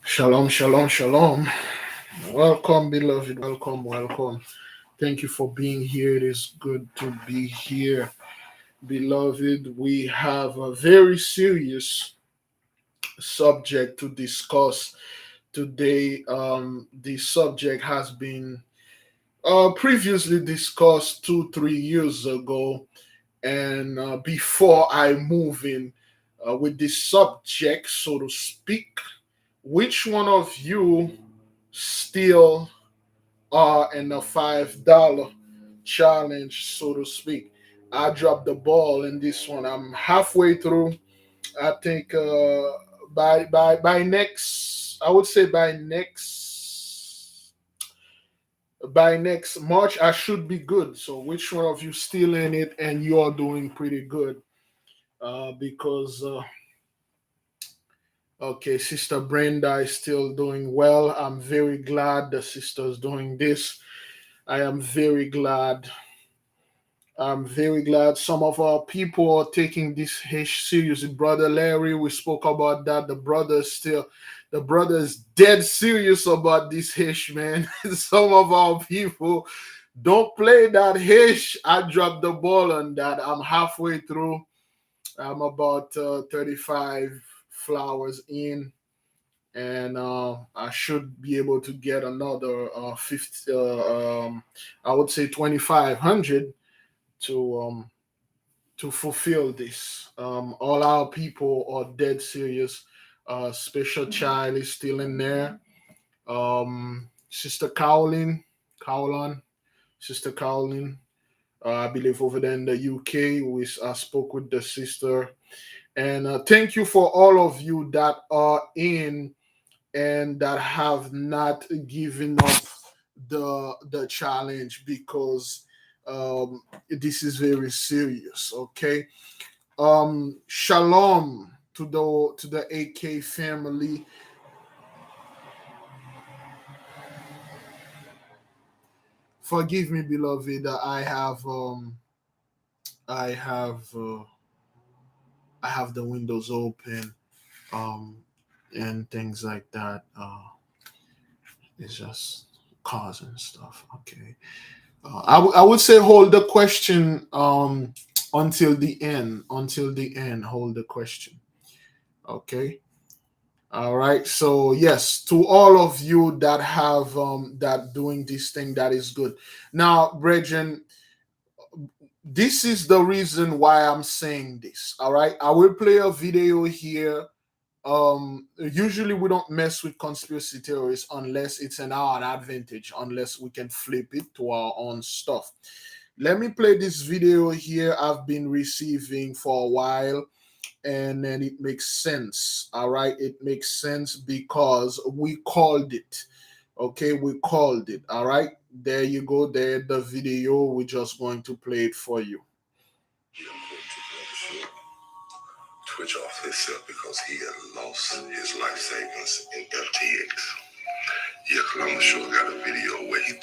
Shalom, shalom, shalom. Welcome, beloved. Welcome, welcome. Thank you for being here. It is good to be here, beloved. We have a very serious subject to discuss today. The subject has been previously discussed 2, 3 years ago. And before I move in with this subject, so to speak, which one of you still are in the $5 challenge, so to speak? I dropped the ball in this one. I'm halfway through. I think by next, I would say by next March, I should be good. So which one of you still in it and you are doing pretty good? Because okay, Sister Brenda is still doing well. I'm very glad the sister's doing this. I am very glad. I'm very glad some of our people are taking this seriously. Brother Larry, we spoke about that. The brother is dead serious about this hish, man. Some of our people don't play that hish. I dropped the ball on that. I'm halfway through. I'm about 35 flowers in, and I should be able to get another 50. I would say 2,500 to fulfill this. All our people are dead serious. Special child is still in there. Sister Cowlin, Sister Cowlin. I believe over there in the UK, I spoke with the sister. And thank you for all of you that are in and that have not given up the challenge, because this is very serious. Okay. Shalom to the AK family. Forgive me, beloved. I have I have the windows open, um, and things like that. It's just causing stuff. Okay. I would say hold the question until the end. Until the end, hold the question. Okay. All right. So yes, to all of you that have that doing this thing, that is good. Now, brethren, this is the reason why I'm saying this. All right. I will play a video here. Usually we don't mess with conspiracy theories unless it's in our advantage, unless we can flip it to our own stuff. Let me play this video here I've been receiving for a while, and then it makes sense. All right, it makes sense because we called it. Okay, we called it. All right, there you go. There, the video. We're just going to play it for you. Twitch off himself because he had lost his life savings in FTX. Yeah, Columbus Short got a video where he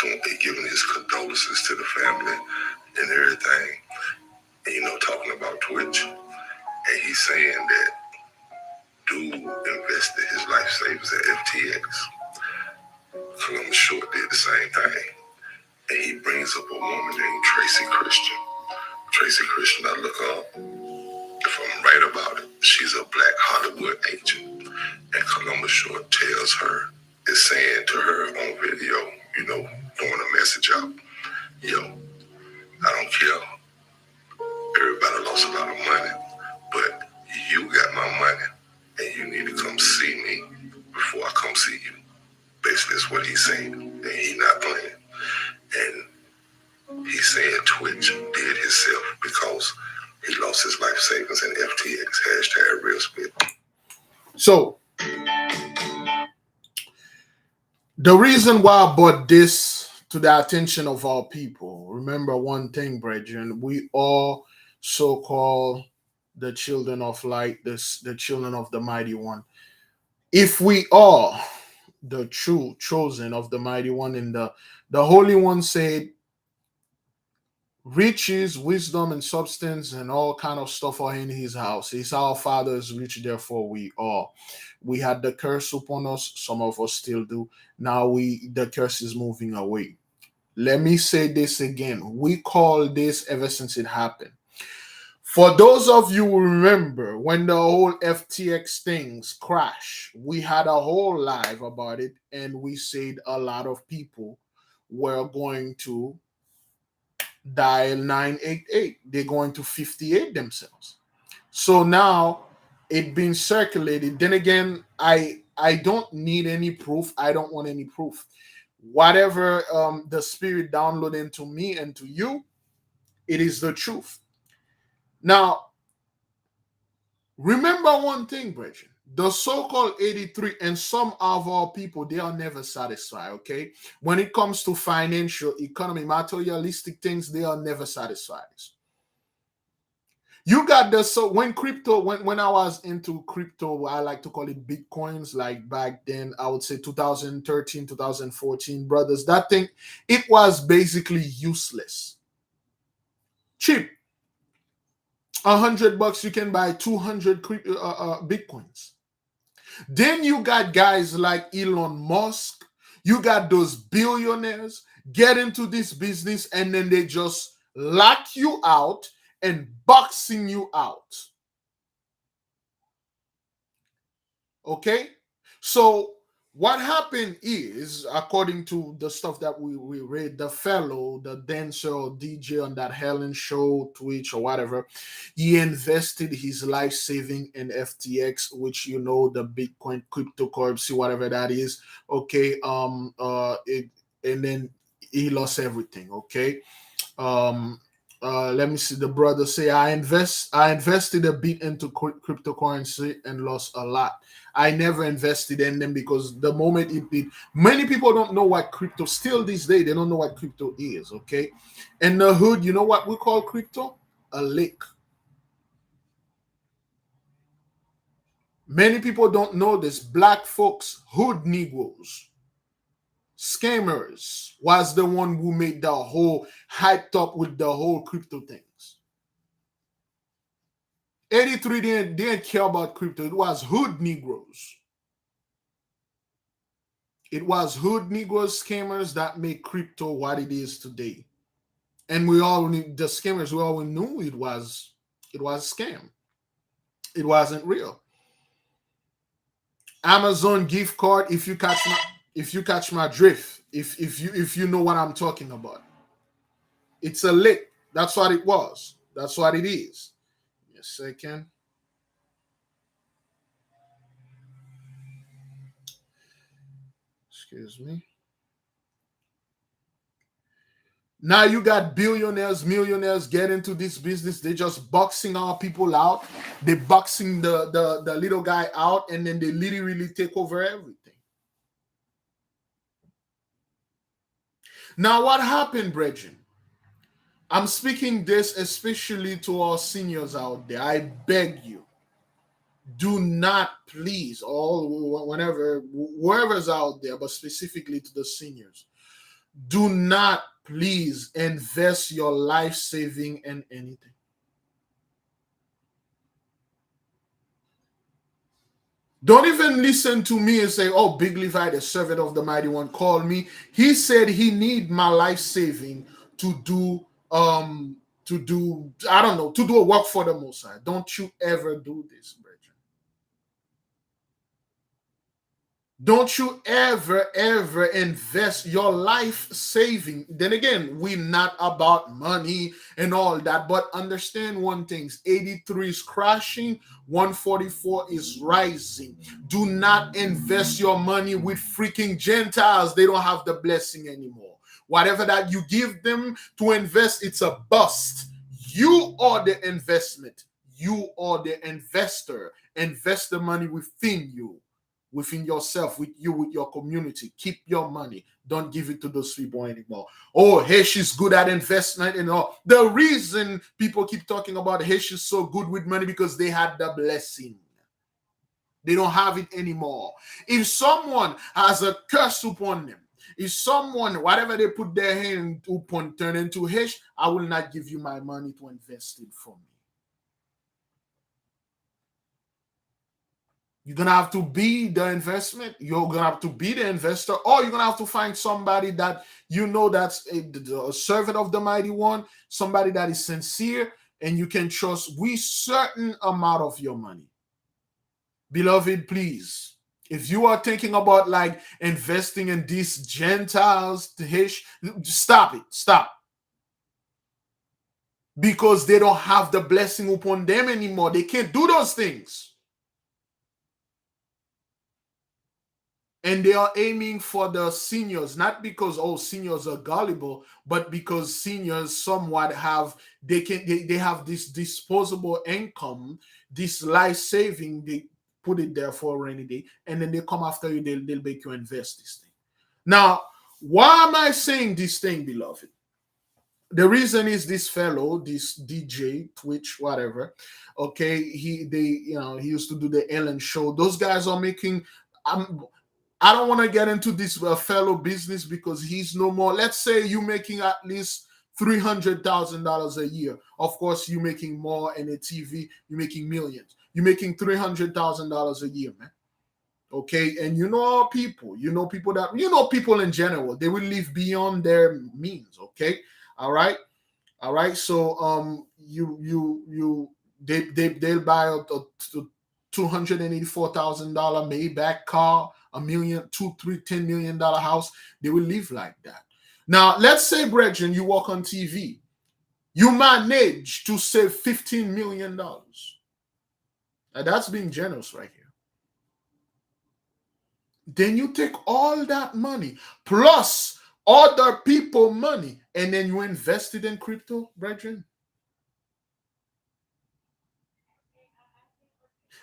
giving his condolences to the family and everything, and talking about Twitch, and he's saying that dude invested his life savings at FTX. Columbus Short did the same thing, and he brings up a woman named Tracy Christian. Tracy Christian, I look up. If I'm right about it, she's a black Hollywood agent, and Columbus Short tells her, is saying to her on video, throwing a message out, yo, I don't care. Everybody lost a lot of money, but you got my money, and you need to come see me before I come see you. Basically, that's what he's saying, and he's not playing. And he's saying Twitch did himself because he lost his life savings in FTX. Hashtag real spit. So, the reason why I brought this to the attention of our people, remember one thing, brethren, we all so-called the children of light, the children of the mighty one. If we are the true chosen of the mighty one, and the Holy One said, Riches, wisdom, and substance, and all kind of stuff are in his house. He's our Father is rich, therefore we are. We had the curse upon us. Some of us still do. Now the curse is moving away. Let me say this again. We call this ever since it happened. For those of you who remember when the whole FTX things crashed, we had a whole live about it, and we said a lot of people were going to dial 988. They're going to 58 themselves. So now it being circulated. Then again, I don't need any proof. I don't want any proof. Whatever the spirit download into me and to you, it is the truth. Now, remember one thing, brethren. The so-called 83 and some of our people, they are never satisfied, okay? When it comes to financial, economy, materialistic things, they are never satisfied. You got the so when crypto when I was into crypto, I like to call it bitcoins, like back then I would say 2013, 2014, brothers. That thing, it was basically useless. Cheap. $100 you can buy 200 bitcoins. Then you got guys like Elon Musk, you got those billionaires get into this business and then they just lock you out and boxing you out. Okay? So what happened is, according to the stuff that we read, the fellow, the dancer or DJ on that Helen show, Twitch or whatever, he invested his life saving in FTX, which you know, the Bitcoin cryptocurrency, whatever that is. Okay, it and then he lost everything. Okay, um, let me see. The brother say, I invested a bit into cryptocurrency and lost a lot. I never invested in them because the moment it did, many people don't know what crypto. Still this day, they don't know what crypto is. Okay, in the hood, you know what we call crypto? A lick. Many people don't know this. Black folks, hood Negroes, scammers was the one who made the whole hyped up with the whole crypto things. 83 didn't care about crypto. It was hood Negroes. It was hood Negroes scammers that made crypto what it is today. And we all knew the scammers, we all knew it was a scam. It wasn't real. Amazon gift card, if you catch my drift, if you know what I'm talking about. It's a lick. That's what it was. That's what it is. Give me a second. Excuse me. Now you got billionaires, millionaires get into this business. They just boxing our people out. They boxing the little guy out, and then they literally take over everything. Now, what happened, brethren? I'm speaking this especially to our seniors out there. I beg you, do not please, all whenever whoever's out there, but specifically to the seniors, do not please invest your life saving in anything. Don't even listen to me and say, oh, Big Levi, the servant of the mighty one, called me. He said he need my life saving to do I don't know, to do a work for the Most High. Don't you ever do this, brethren. Don't you ever invest your life saving. Then again, we're not about money and all that, but understand one thing: 83 is crashing, 144 is rising. Do not invest your money with freaking Gentiles. They don't have the blessing anymore. Whatever that you give them to invest, it's a bust. You are the investment. You are the investor. Invest the money within you, within yourself, with you, with your community. Keep your money. Don't give it to those people anymore. Oh, Hesh is good at investment and all. The reason people keep talking about Hesh is so good with money because they had the blessing. They don't have it anymore. If someone has a curse upon them, If someone, whatever they put their hand upon, turn into hash, I will not give you my money to invest it for me. You're gonna have to be the investment. You're gonna have to be the investor, or you're gonna have to find somebody that you know that's a servant of the mighty one, somebody that is sincere, and you can trust with certain amount of your money. Beloved, please, if you are thinking about like investing in these Gentiles, stop it. Stop. Because they don't have the blessing upon them anymore. They can't do those things. And they are aiming for the seniors, not because seniors are gullible, but because seniors somewhat have they have this disposable income, this life saving, they put it there for a rainy day, and then they come after you, they'll make you invest this thing. Now, why am I saying this thing, beloved? The reason is this fellow, this DJ, Twitch, whatever. Okay, he used to do the Ellen show. Those guys are making. I don't want to get into this fellow business because he's no more. Let's say you're making at least $300,000 a year. Of course, you're making more in a TV. You're making millions. You're making $300,000 a year, man. Okay, and people people in general, they will live beyond their means. Okay, all right. So they'll buy a $284,000 Maybach car, a million, two, three, $10 million house. They will live like that. Now, let's say, brethren, you walk on TV, you manage to save $15 million. Now, that's being generous right here. Then you take all that money plus other people money, and then you invest it in crypto, brethren.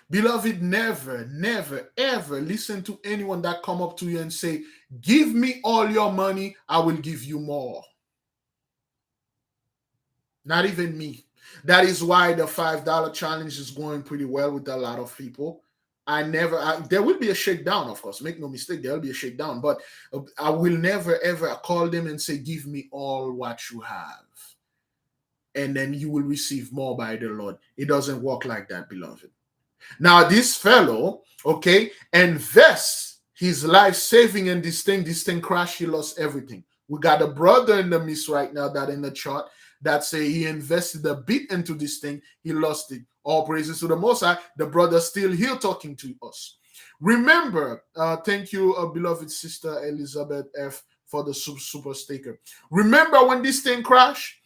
Beloved, never, never, ever listen to anyone that come up to you and say, give me all your money, I will give you more. Not even me. That is why the $5 challenge is going pretty well with a lot of people. There will be a shakedown, of course. Make no mistake, there will be a shakedown. But I will never, ever call them and say, give me all what you have. And then you will receive more by the Lord. It doesn't work like that, beloved. Now, this fellow, okay, invests his life saving in this thing crashed, he lost everything. We got a brother in the midst right now that in the chart that say he invested a bit into this thing, he lost it. All praises to the Most High. The brother still here talking to us. Remember, thank you, beloved sister Elizabeth F, for the super sticker. Remember when this thing crashed?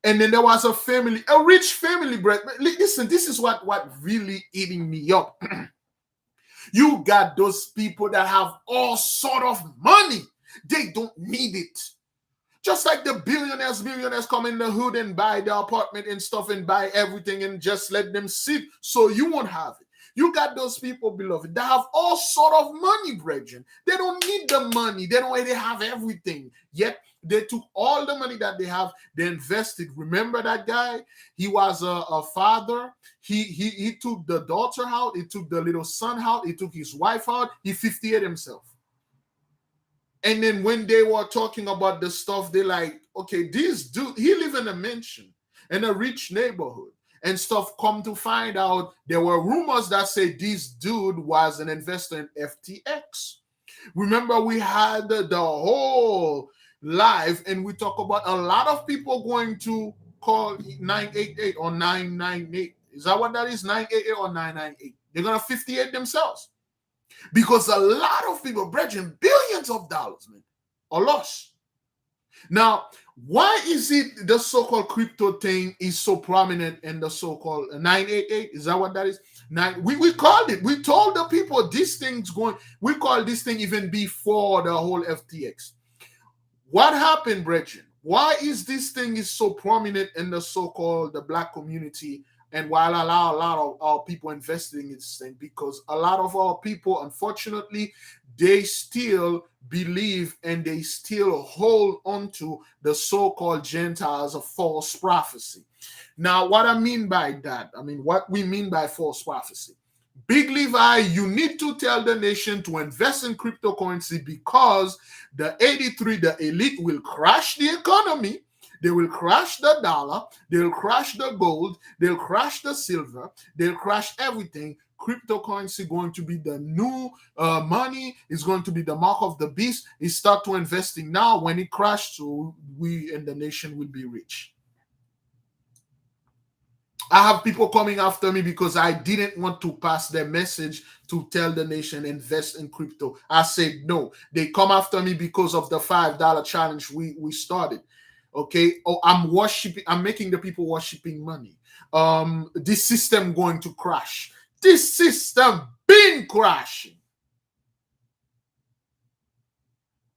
And then there was a family, a rich family, Brett. Listen, this is what really eating me up. You got those people that have all sort of money. They don't need it. Just like the millionaires come in the hood and buy the apartment and stuff and buy everything and just let them sit so you won't have it. You got those people, beloved, that have all sort of money, brethren. They don't need the money. They have everything. Yet they took all the money that they have, they invested. Remember that guy? He was a father. He took the daughter out. He took the little son out. He took his wife out. He 58 himself. And then when they were talking about the stuff, they like, okay, this dude, he live in a mansion in a rich neighborhood and stuff. Come to find out, there were rumors that say this dude was an investor in FTX. Remember, we had the whole live, and we talk about a lot of people going to call 988 or 998. Is that what that is? 988 or 998. They're going to 58 themselves. Because a lot of people, brethren, billions of dollars, man, are lost. Now, why is it the so-called crypto thing is so prominent in the so-called 988? Is that what that is? We called it. We told the people this thing's going. We called this thing even before the whole FTX. What happened, brethren? Why is this thing is so prominent in the so-called the black community? And while a lot of our people investing in this thing, because a lot of our people, unfortunately, they still believe and they still hold on to the so-called Gentiles of false prophecy. Now, what I mean by that, what we mean by false prophecy. Big Levi, you need to tell the nation to invest in cryptocurrency because the 83, the elite, will crash the economy. They will crash the dollar. They'll crash the gold. They'll crash the silver. They'll crash everything. Cryptocurrency going to be the new money. Is going to be the mark of the beast. You start to investing now. When it crashes, so we and the nation will be rich. I have people coming after me because I didn't want to pass their message to tell the nation invest in crypto. I said no. They come after me because of the $5 challenge we started. Okay. Oh, I'm worshiping. I'm making the people worshiping money. This system going to crash. This system been crashing.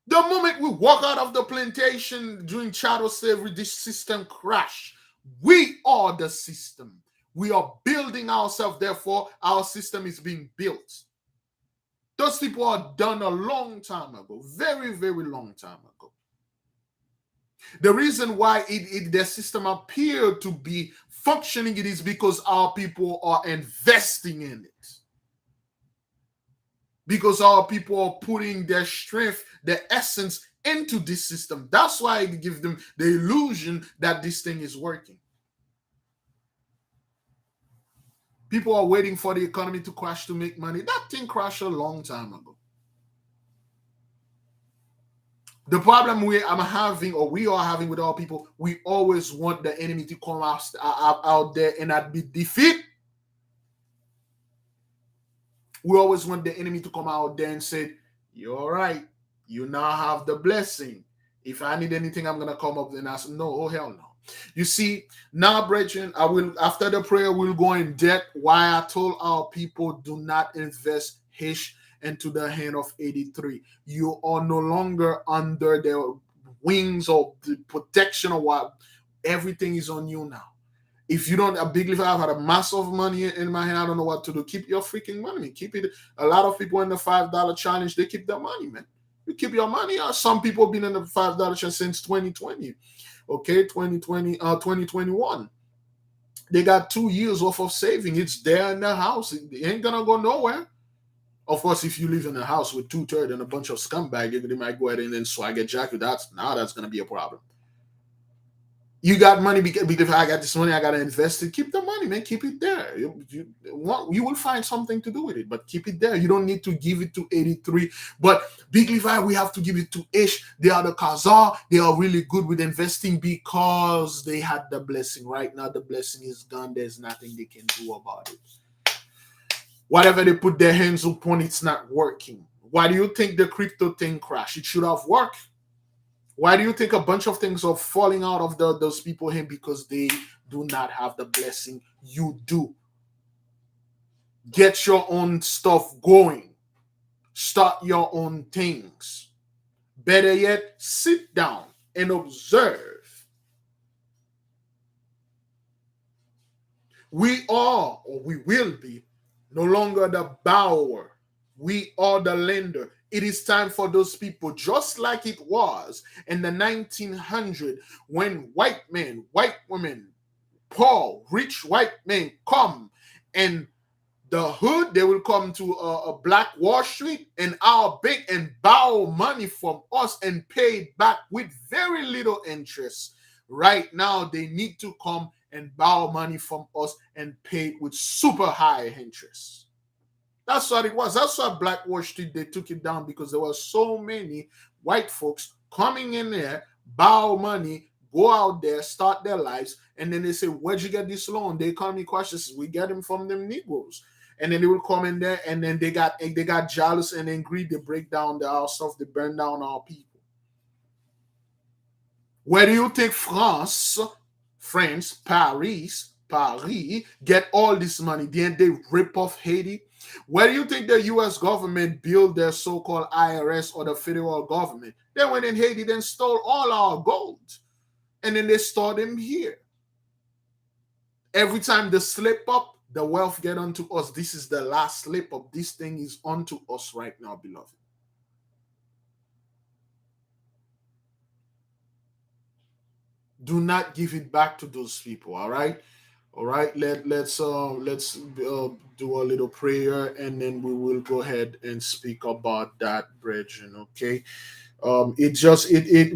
The moment we walk out of the plantation during chattel slavery, this system crash. We are the system. We are building ourselves, therefore, our system is being built. Those people are done a long time ago, very, very long time ago. The reason why their system appeared to be functioning, it is because our people are investing in it. Because our people are putting their strength, their essence into this system. That's why it gives them the illusion that this thing is working. People are waiting for the economy to crash to make money. That thing crashed a long time ago. The problem we are having with our people, we always want the enemy to come out there and not be defeated. We always want the enemy to come out there and say, "You're all right. You now have the blessing. If I need anything, I'm gonna come up and ask." No, oh hell no. You see, now, brethren, I will after the prayer, we'll go in depth why I told our people do not invest Hish into the hand of 83. You are no longer under their wings or the protection or what. Everything is on you now. If you don't, a big leaf, I've had a mass of money in my hand. I don't know what to do. Keep your freaking money. Keep it. A lot of people in the $5 challenge, they keep their money, man. You keep your money. Some people have been in the $5 challenge since 2020. Okay, 2021. They got 2 years worth of saving. It's there in the house. It ain't gonna go nowhere. Of course, if you live in a house with 2/3 and a bunch of scumbags, they might go ahead and then swag a jacket. That's gonna be a problem. You got money because I got this money, I gotta invest it. Keep the money, man. Keep it there. You will find something to do with it, but keep it there. You don't need to give it to 83. But Big Levi, we have to give it to Ish. They are the Khazar. They are really good with investing because they had the blessing. Right now, the blessing is gone. There's nothing they can do about it. Whatever they put their hands upon, it's not working. Why do you think the crypto thing crashed? It should have worked. Why do you think a bunch of things are falling out of those people here? Because they do not have the blessing. You do. Get your own stuff going. Start your own things. Better yet, sit down and observe. We are, or we will be, no longer the borrower. We are the lender. It is time for those people, just like it was in the 1900s when white men, white women, poor, rich white men come and the hood, they will come to a black Wall Street and our bank and borrow money from us and pay it back with very little interest. Right now, they need to come and borrow money from us and pay it with super high interest. That's what it was. That's why Black Wall Street, they took it down because there were so many white folks coming in there, borrow money, go out there, start their lives, and then they say, "Where'd you get this loan?" The economy crashes. We get them from them Negroes. And then they will come in there, and then they got jealous and angry. They break down our stuff. They burn down our people. Where do you think France, Paris, get all this money? Then they rip off Haiti. Where do you think the U.S. government built their so-called IRS or the federal government? They went in Haiti, then stole all our gold, and then they stored them here. Every time they slip up, the wealth get onto us. This is the last slip up. This thing is onto us right now, beloved. Do not give it back to those people, all right? All right, let's do a little prayer, and then we will go ahead and speak about that, brethren. Okay. It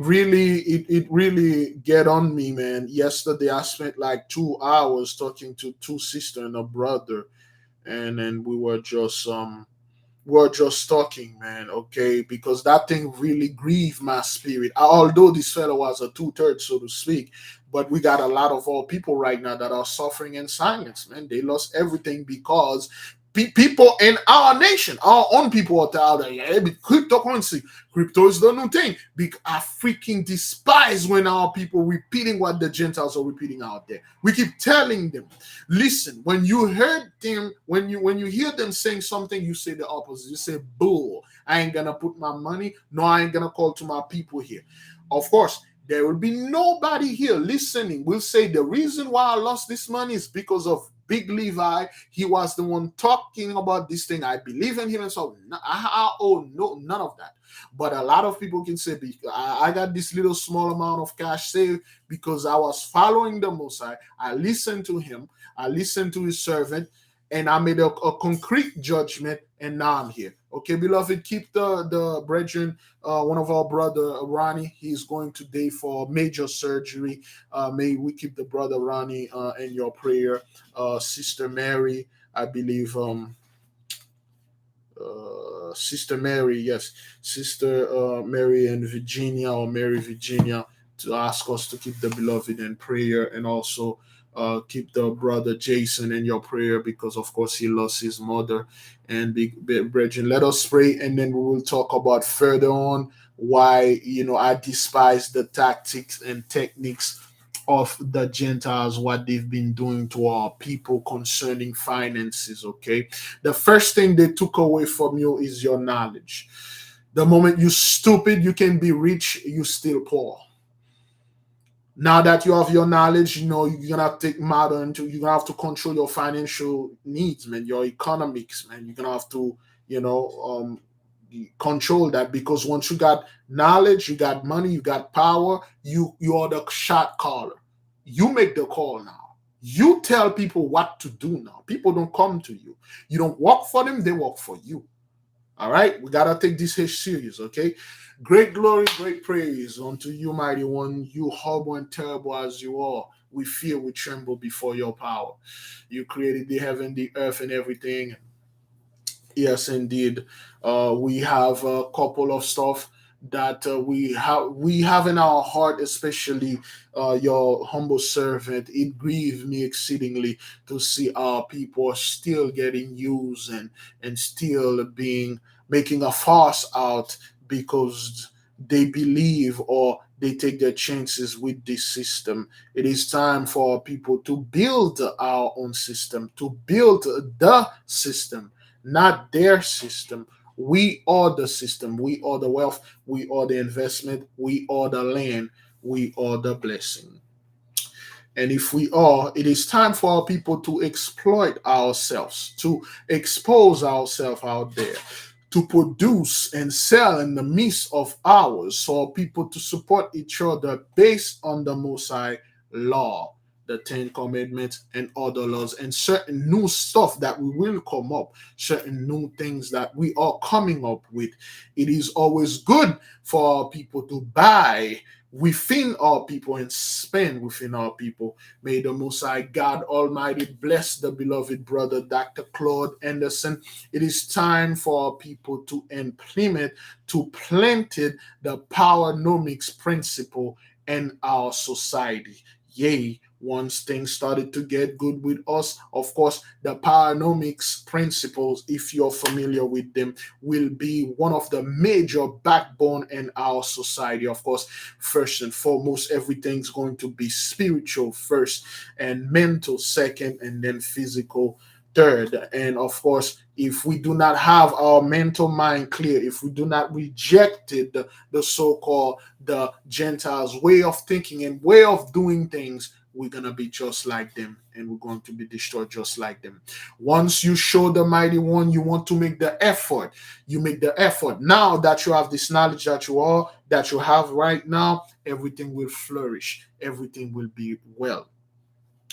really get on me, man. Yesterday I spent like 2 hours talking to two sister and a brother, and then we're just talking, man, okay? Because that thing really grieved my spirit. Although this fellow was a two-thirds, so to speak, but we got a lot of our people right now that are suffering in silence, man. They lost everything because people in our nation, our own people are out there, yeah, cryptocurrency. Crypto is the new thing. I freaking despise when our people repeating what the Gentiles are repeating out there. We keep telling them, listen, when you heard them, when you hear them saying something, you say the opposite. You say, bull. I ain't gonna put my money, no, I ain't gonna call to my people here. Of course, there will be nobody here listening. Will say the reason why I lost this money is because of Big Levi. He was the one talking about this thing. I believe in him, and so oh no, none of that. But a lot of people can say, I got this little small amount of cash saved because I was following the Mosai. I listened to him. I listened to his servant, and I made a concrete judgment, and now I'm here. Okay, beloved, keep the brethren. One of our brother Ronnie, he's going today for major surgery. May we keep the brother Ronnie in your prayer. Sister Mary, I believe. Sister Mary, yes, Sister Mary and Virginia, or Mary Virginia, to ask us to keep the beloved in prayer, and also keep the brother Jason in your prayer, because of course he lost his mother. And brethren, let us pray, and then we will talk about further on why I despise the tactics and techniques of the Gentiles, what they've been doing to our people concerning finances. Okay, the first thing they took away from you is your knowledge. The moment you stupid, you can be rich, you still poor. Now that you have your knowledge, you're gonna take matter into, you're gonna have to control your financial needs, man, your economics, man. You're gonna have to, you know, control that, because once you got knowledge, you got money, you got power, you are the shot caller. You make the call now. You tell people what to do now. People don't come to you. You don't work for them, they work for you. All right, we gotta take this here serious, okay? Great glory, great praise unto you, mighty one. You horrible and terrible as you are, we fear, we tremble before your power. You created the heaven, the earth, and everything. Yes, indeed. We have a couple of stuff that we have in our heart, especially your humble servant. It grieved me exceedingly to see our people still getting used, and still being making a farce out, because they believe, or they take their chances with this system. It is time for people to build our own system, to build the system, not their system. We are the system. We are the wealth. We are the investment. We are the land. We are the blessing. And if we are, it is time for our people to exploit ourselves, to expose ourselves out there, to produce and sell in the midst of ours, so people to support each other based on the Most High law, the Ten Commandments, and other laws, and certain new stuff that we will come up, certain new things that we are coming up with. It is always good for our people to buy within our people and spend within our people. May the Most High God Almighty bless the beloved brother Dr. Claude Anderson. It is time for our people to implement, to plant it, the powernomics principle in our society. Yea, once things started to get good with us, of course, the powernomics principles, if you're familiar with them, will be one of the major backbone in our society. Of course, first and foremost, everything's going to be spiritual first, and mental second, and then physical third. And of course, if we do not have our mental mind clear, if we do not reject it, the so-called the Gentiles way of thinking and way of doing things, we're gonna be just like them, and we're going to be destroyed just like them. Once you show the mighty one, you want to make the effort. You make the effort. Now that you have this knowledge that you have right now, everything will flourish. Everything will be well.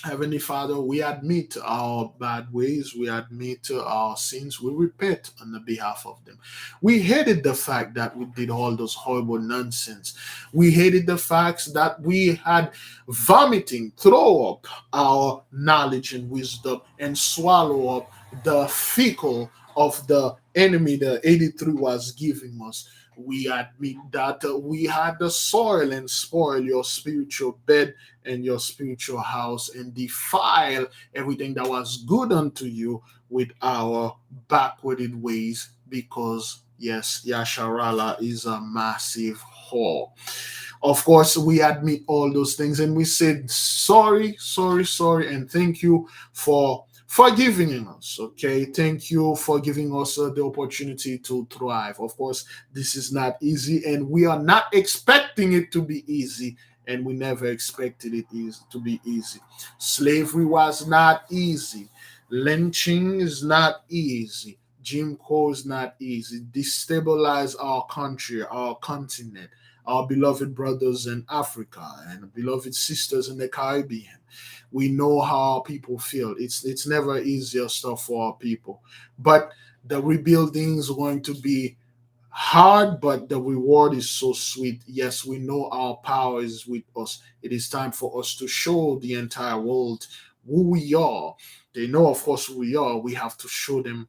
Heavenly Father, we admit our bad ways, we admit our sins, we repent on the behalf of them. We hated the fact that we did all those horrible nonsense. We hated the facts that we had vomiting, throw up our knowledge and wisdom and swallow up the fecal of the enemy the 83 was giving us. We admit that we had the soil and spoil your spiritual bed and your spiritual house and defile everything that was good unto you with our backwarded ways because yes, Yasharala is a massive whore. Of course, we admit all those things and we said sorry, sorry, sorry, and thank you for forgiving us. Okay, thank you for giving us the opportunity to thrive. Of course, this is not easy, and we are not expecting it to be easy. And we never expected it is to be easy. Slavery was not easy. Lynching is not easy. Jim Crow is not easy. Destabilize our country, our continent, our beloved brothers in Africa and beloved sisters in the Caribbean. We know how our people feel. It's never easier stuff for our people. But the rebuilding is going to be hard, but the reward is so sweet. Yes, we know our power is with us. It is time for us to show the entire world who we are. They know, of course, who we are. We have to show them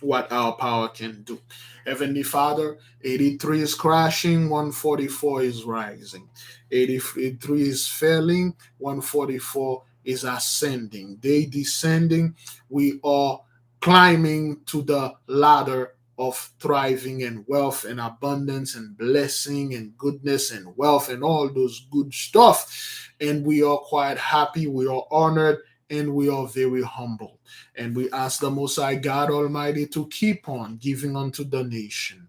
what our power can do. Heavenly Father, 83 is crashing, 144 is rising. 83 is failing, 144 is ascending. They descending, we are climbing to the ladder of thriving and wealth and abundance and blessing and goodness and wealth and all those good stuff. And we are quite happy, we are honored, and we are very humble. And we ask the Most High God Almighty to keep on giving unto the nation.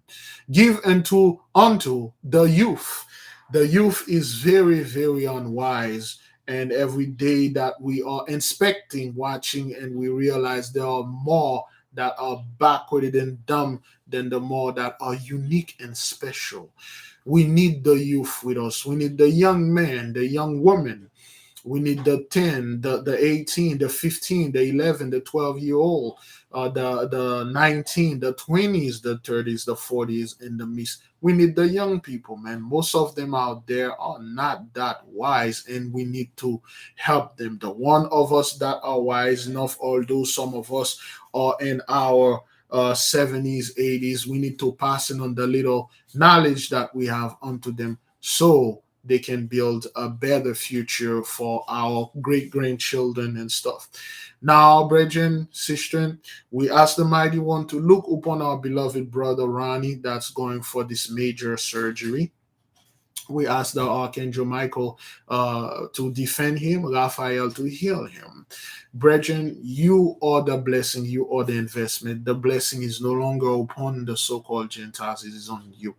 Give unto the youth. The youth is very, very unwise. And every day that we are inspecting, watching, and we realize there are more that are backward and dumb than the more that are unique and special. We need the youth with us. We need the young man, the young woman. We need the 10, the 18, the 15, the 11, the 12-year old, the 19, the 20s, the 30s, the 40s, and the miss. We need the young people, man. Most of them out there are not that wise, and we need to help them. The one of us that are wise enough, although some of us are in our 70s, 80s, we need to pass on the little knowledge that we have unto them. So they can build a better future for our great grandchildren and stuff. Now, brethren, sister, we ask the Mighty One to look upon our beloved brother Ronnie that's going for this major surgery. We ask the Archangel Michael to defend him, Raphael to heal him. Brethren, you are the blessing, you are the investment. The blessing is no longer upon the so called Gentiles, it is on you.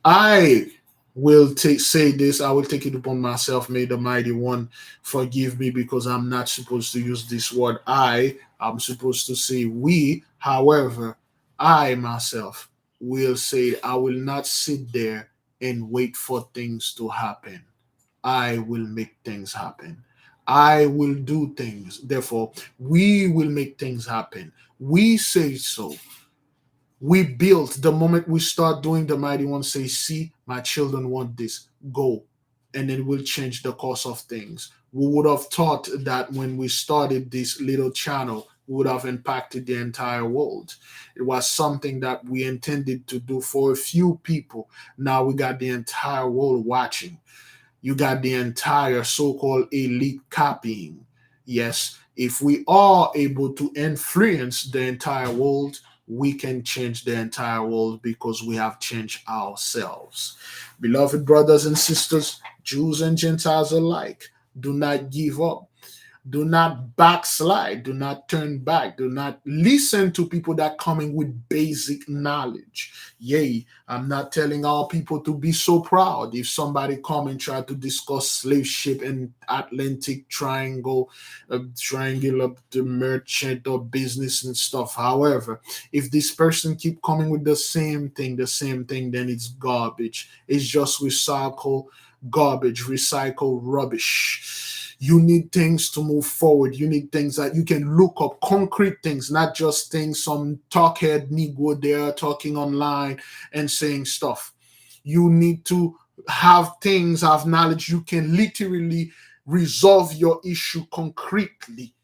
I will say this, I will take it upon myself. May the Mighty One forgive me because I'm not supposed to use this word I'm supposed to say we. However, I myself will say I will not sit there and wait for things to happen. I will make things happen. I will do things. Therefore, we will make things happen. We say so. We built the moment we start doing, the Mighty One say, see, my children want this, go. And then we'll change the course of things. We would have thought that when we started this little channel, we would have impacted the entire world. It was something that we intended to do for a few people. Now we got the entire world watching. You got the entire so-called elite copying. Yes, if we are able to influence the entire world, we can change the entire world because we have changed ourselves. Beloved brothers and sisters, Jews and Gentiles alike, do not give up. Do not backslide. Do not turn back. Do not listen to people that coming with basic knowledge. Yea, I'm not telling our people to be so proud. If somebody come and try to discuss slave ship and Atlantic Triangle, triangular the merchant or business and stuff. However, if this person keep coming with the same thing, then it's garbage. It's just recycle garbage, recycle rubbish. You need things to move forward. You need things that you can look up, concrete things, not just things some talkhead Negro there talking online and saying stuff. You need to have things, have knowledge. You can literally resolve your issue concretely.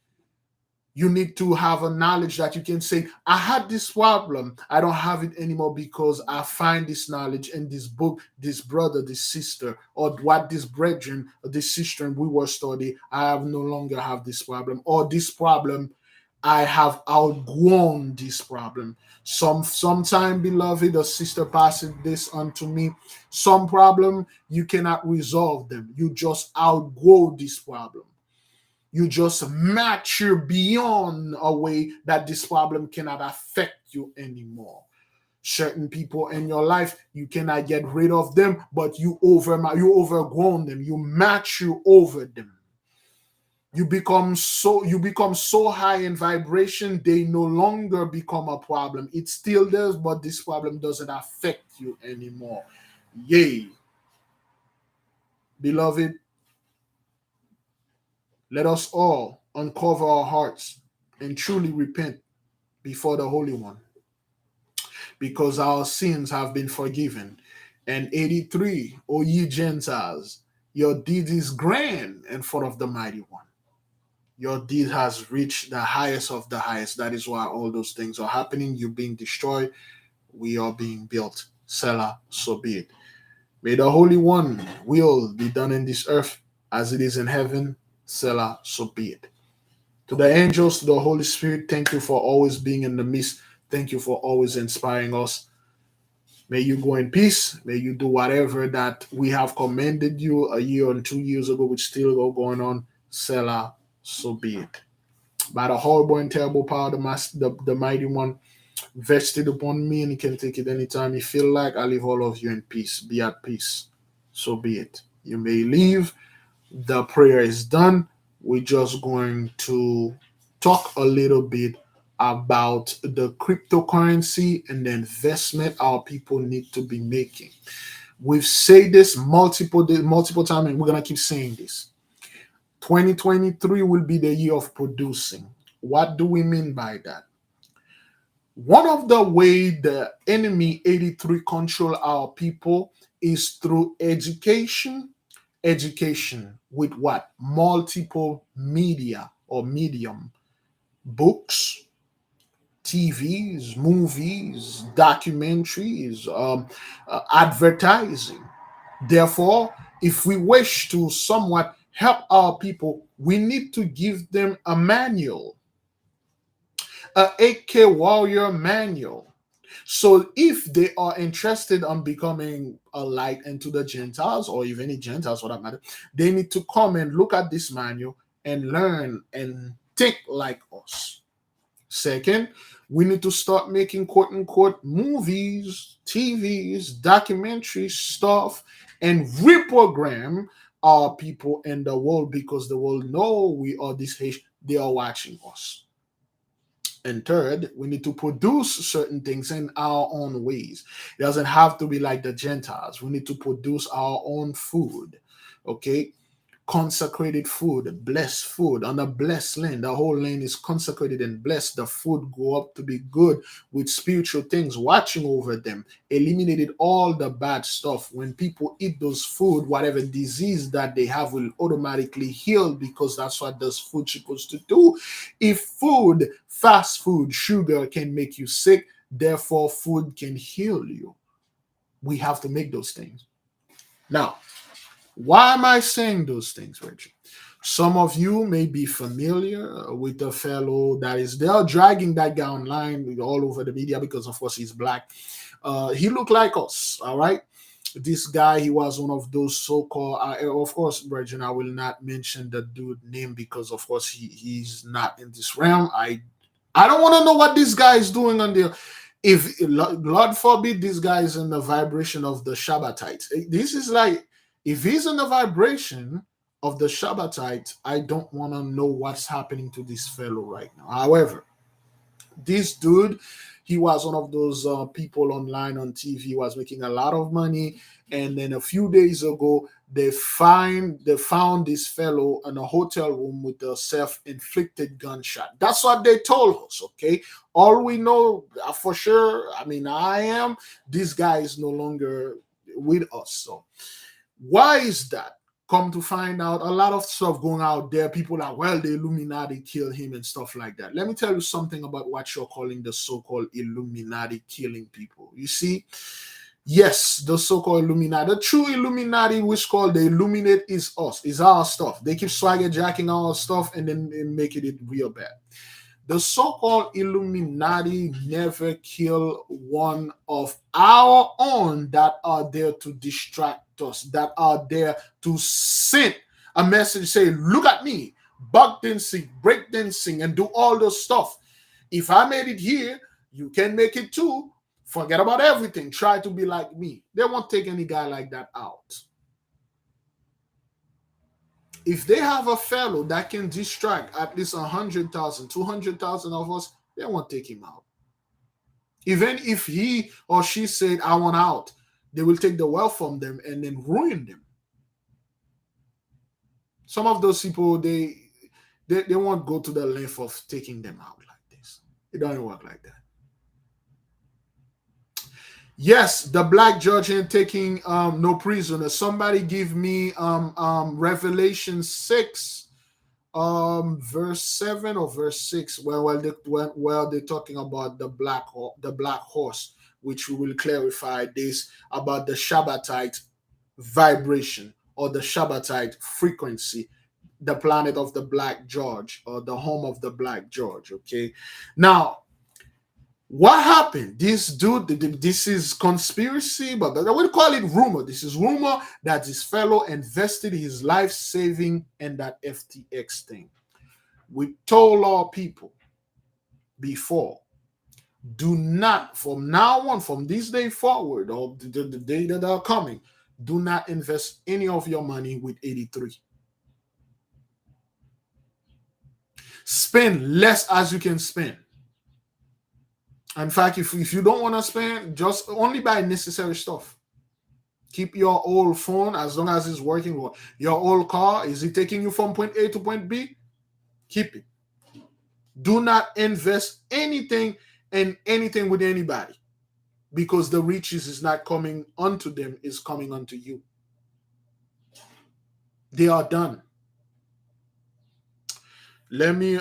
You need to have a knowledge that you can say, I had this problem. I don't have it anymore because I find this knowledge in this book, this brother, this sister, or what this brethren, or this sister we were studying. I have no longer have this problem, or this problem, I have outgrown this problem. Sometime, beloved, a sister passes this on to me. Some problem you cannot resolve them. You just outgrow this problem. You just mature beyond a way that this problem cannot affect you anymore. Certain people in your life, you cannot get rid of them, but you overgrown them. You mature over them. You become so high in vibration, they no longer become a problem. It still does, but this problem doesn't affect you anymore. Yay. Beloved, let us all uncover our hearts and truly repent before the Holy One, because our sins have been forgiven. And 83, O ye Gentiles, your deed is grand in front of the Mighty One. Your deed has reached the highest of the highest. That is why all those things are happening. You're being destroyed. We are being built. Selah, so be it. May the Holy One will be done in this earth as it is in heaven. Selah, so be it. To the angels, to the Holy Spirit, thank you for always being in the midst. Thank you for always inspiring us. May you go in peace. May you do whatever that we have commanded you a year and 2 years ago, which still go going on. Selah, so be it. By the horrible and terrible power of the Mighty One, vested upon me, and he can take it anytime you feel like. I leave all of you in peace. Be at peace. So be it. You may leave. The prayer is done. We're just going to talk a little bit about the cryptocurrency and the investment our people need to be making. We've said this multiple times, and we're gonna keep saying this. 2023 will be the year of producing. What do we mean by that? One of the way the enemy 83 control our people is through education. Education with what? Multiple media or medium. Books, TVs, movies, documentaries, advertising. Therefore, if we wish to somewhat help our people, we need to give them a manual, a AK warrior manual. So if they are interested on becoming a light into the Gentiles, or even any Gentiles for that matter, they need to come and look at this manual and learn and think like us. Second, we need to start making quote unquote movies, TVs, documentary stuff, and reprogram our people in the world, because the world know we are this Haitian. They are watching us. And third, we need to produce certain things in our own ways. It doesn't have to be like the Gentiles. We need to produce our own food. Okay? Consecrated food, blessed food on a blessed land. The whole land is consecrated and blessed. The food go up to be good with spiritual things watching over them. Eliminated all the bad stuff. When people eat those food, whatever disease that they have will automatically heal, because that's what those food supposed to do. If food, fast food, sugar can make you sick, therefore food can heal you. We have to make those things. Now, why am I saying those things, Richard? Some of you may be familiar with the fellow that is there dragging that guy online all over the media because, of course, he's black. He looked like us, all right? This guy, he was one of those so-called, of course, Brethren, I will not mention the dude name because, of course, he's not in this realm. I don't want to know what this guy is doing on there. If, Lord forbid, this guy is in the vibration of the Shabbatites. This is like, if he's in the vibration of the Shabbatites, I don't want to know what's happening to this fellow right now. However, This dude, he was one of those people online on TV, was making a lot of money, and then a few days ago they found this fellow in a hotel room with a self-inflicted gunshot. That's what they told us. Okay, all we know for sure, I mean, I am, this guy is no longer with us. So why is that? Come to find out, a lot of stuff going out there. People are, well, the Illuminati killed him and stuff like that. Let me tell you something about what you're calling the so-called Illuminati killing people. You see, yes, the so-called Illuminati, the true Illuminati, which called the Illuminate, is us, is our stuff. They keep swagger jacking our stuff and then making it real bad. The so-called Illuminati never kill one of our own that are there to distract us, that are there to send a message, say, look at me, bug dancing, break dancing, and do all the stuff. If I made it here, you can make it too. Forget about everything. Try to be like me. They won't take any guy like that out. If they have a fellow that can distract at least 100,000, 200,000 of us, they won't take him out. Even if he or she said, I want out, they will take the wealth from them and then ruin them. Some of those people, they won't go to the length of taking them out like this. It doesn't work like that. Yes, the black judge ain't taking no prisoner. Somebody give me Revelation 6 verse 7 or verse 6 where they're talking about the black horse, which we will clarify this about the Shabbatite vibration or the Shabbatite frequency, the planet of the black George or the home of the black George. Okay, now what happened? This dude, this is conspiracy, but I would call it rumor. This is rumor that this fellow invested his life saving in that FTX thing. We told our people before, do not, from now on, from this day forward, or the day that are coming, do not invest any of your money with 83. Spend less as you can spend. In fact, if you don't want to spend, just only buy necessary stuff. Keep your old phone as long as it's working. Your old car, is it taking you from point A to point B? Keep it. Do not invest anything in anything with anybody, because the riches is not coming unto them, is coming unto you. They are done. Let me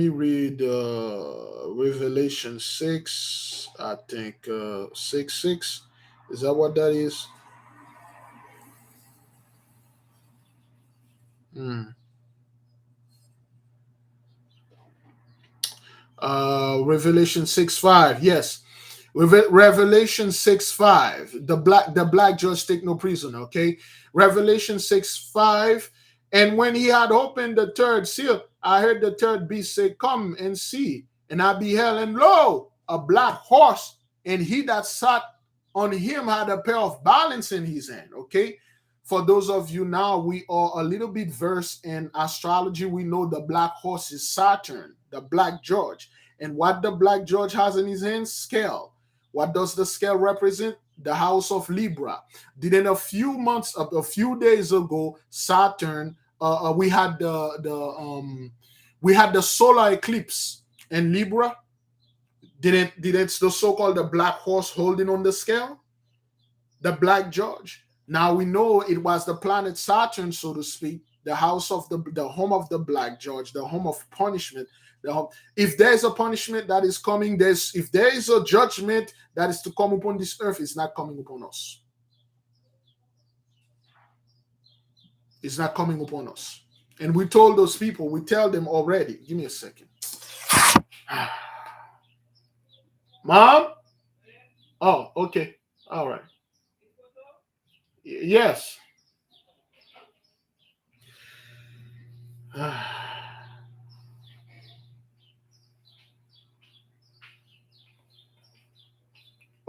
read Revelation 6, I think 6:6. Is that what that is? Revelation 6:5. Yes. Revelation 6:5. The black judge take no prisoner. Okay. Revelation 6:5. And when he had opened the third seal, I heard the third beast say, come and see. And I beheld, and lo, a black horse, and he that sat on him had a pair of balance in his hand. Okay. For those of you now, we are a little bit versed in astrology. We know the black horse is Saturn, the black George. And what the black George has in his hand? Scale. What does the scale represent? The house of Libra. Then a few days ago, Saturn, we had the solar eclipse in Libra. Didn't the so-called the black horse holding on the scale? The black George. Now we know it was the planet Saturn, so to speak, the house of the home of the black George, the home of punishment. If there's a punishment that is coming, if there is a judgment that is to come upon this earth, it's not coming upon us. It's not coming upon us. And we told those people, we tell them already. Give me a second. Mom? Oh, okay. All right. Yes.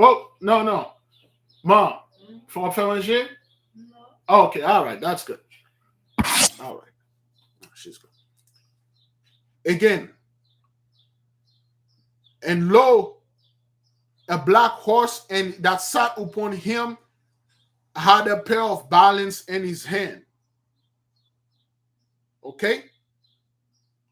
Oh, no. Mom, for manger? No. Oh, okay, all right, that's good. All right. She's good. Again, And lo, a black horse, and that sat upon him had a pair of balance in his hand. Okay?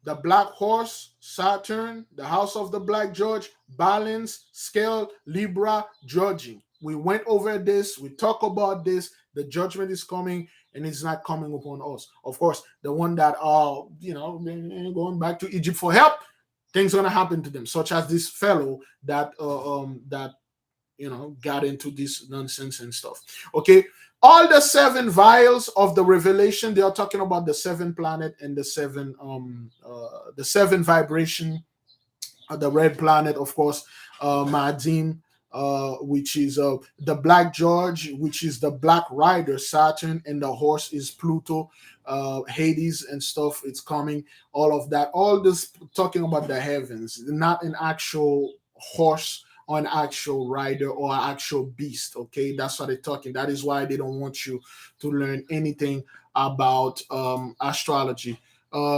The black horse, Saturn, the house of the black judge, balance, scale, Libra, judging. We went over this, we talk about this. The judgment is coming, and it's not coming upon us. Of course, the one that are, going back to Egypt for help, things gonna happen to them, such as this fellow that got into this nonsense and stuff. Okay, all the seven vials of the Revelation, they are talking about the seven planet and the seven vibration, the red planet, of course, Ma'adim, which is the black George, which is the black rider, Saturn, and the horse is Pluto, Hades and stuff. It's coming, all of that. All this talking about the heavens, not an actual horse or an actual rider or an actual beast. Okay, that's what they're talking. That is why they don't want you to learn anything about astrology.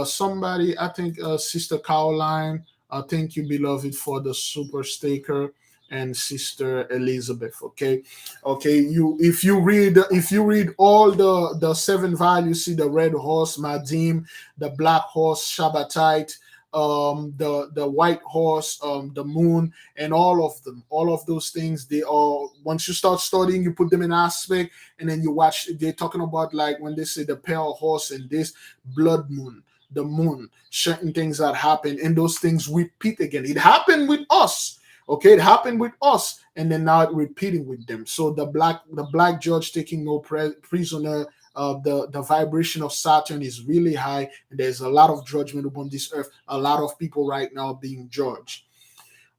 Somebody, I think, Sister Caroline, thank you, beloved, for the super sticker, and Sister Elizabeth. Okay, You, if you read all the seven values, see the red horse, Madim, the black horse, Shabbatite, the white horse, the moon, and all of them, all of those things. They all, once you start studying, you put them in aspect, and then you watch. They're talking about, like, when they say the pale horse and this blood moon, the moon, certain things that happen, and those things repeat again. It happened with us. Okay, it happened with us, and then now it repeating with them. So the black judge taking no prisoner. The vibration of Saturn is really high, and there's a lot of judgment upon this earth. A lot of people right now being judged.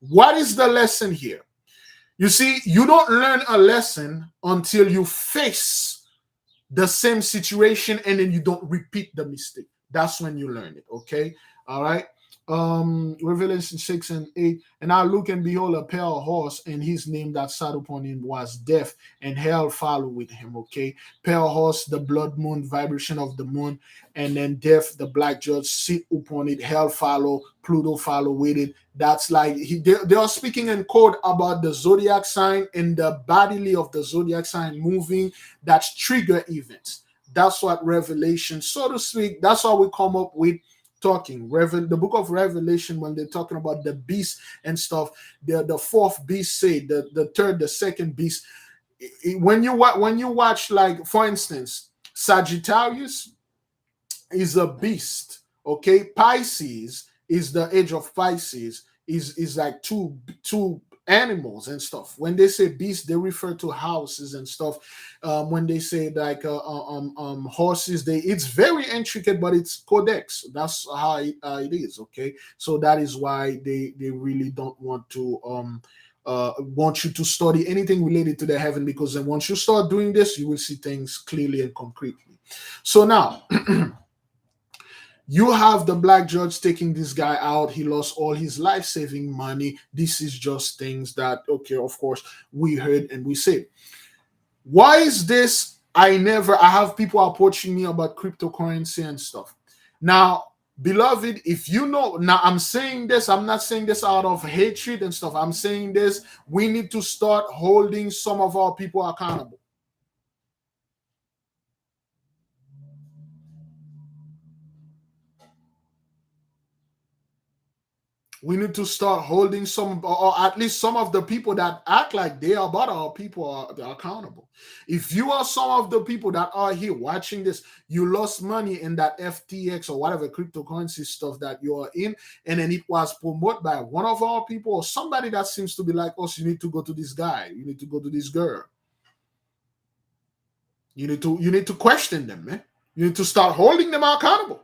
What is the lesson here? You see, you don't learn a lesson until you face the same situation, and then you don't repeat the mistake. That's when you learn it. Okay, all right. Revelation 6 and 8. And I look, and behold, a pale horse, and his name that sat upon him was Death, and hell followed with him. Okay, pale horse, the blood moon, vibration of the moon, and then Death, the black judge, sit upon it. Hell follow, Pluto follow with it. That's like they are speaking in code about the zodiac sign and the bodily of the zodiac sign moving. That's trigger events. That's what Revelation, so to speak. That's how we come up with talking. The book of Revelation, when they're talking about the beast and stuff, the fourth beast, say the third, the second beast. When you watch, like, for instance, Sagittarius is a beast. Okay, Pisces is the age of Pisces, is like two animals and stuff. When they say beast, they refer to houses and stuff. When they say, like, horses, it's very intricate, but it's codex. That's how it is. Okay, so that is why they really don't want you to study anything related to the heaven, because then once you start doing this, you will see things clearly and concretely. So now you have the black judge taking this guy out. He lost all his life-saving money. This is just things that, okay, of course, we heard and we said. Why is this? I have people approaching me about cryptocurrency and stuff. Now, beloved, if you know, now I'm saying this, I'm not saying this out of hatred and stuff. I'm saying this, we need to start holding some of our people accountable. We need to start holding some, or at least some of the people that act like they are about our people are accountable. If you are some of the people that are here watching this, you lost money in that FTX or whatever cryptocurrency stuff that you are in, and then it was promoted by one of our people or somebody that seems to be like us, you need to go to this guy, you need to go to this girl. You need to question them, man. You need to start holding them accountable.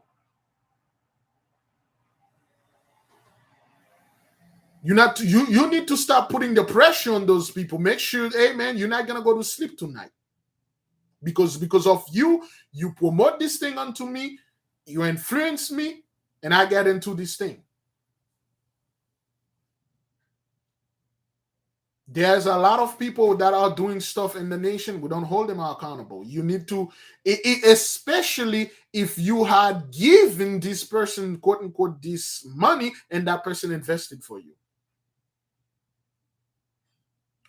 You need to start putting the pressure on those people. Make sure, hey man, you're not gonna go to sleep tonight. Because of you promote this thing onto me, you influence me, and I get into this thing. There's a lot of people that are doing stuff in the nation. We don't hold them accountable. You need to, especially if you had given this person, quote unquote, this money, and that person invested for you.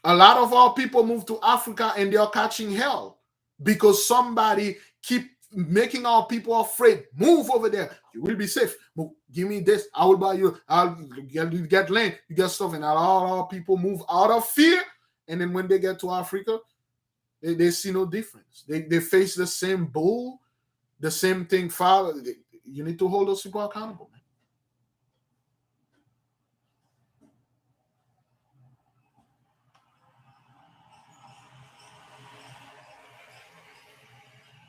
A lot of our people move to Africa and they are catching hell because somebody keep making our people afraid. Move over there. You will be safe. Move. Give me this. I will buy you. I'll get land. You get stuff. And a lot of our people move out of fear. And then when they get to Africa, they see no difference. They face the same bull, the same thing. Father, you need to hold those people accountable, man.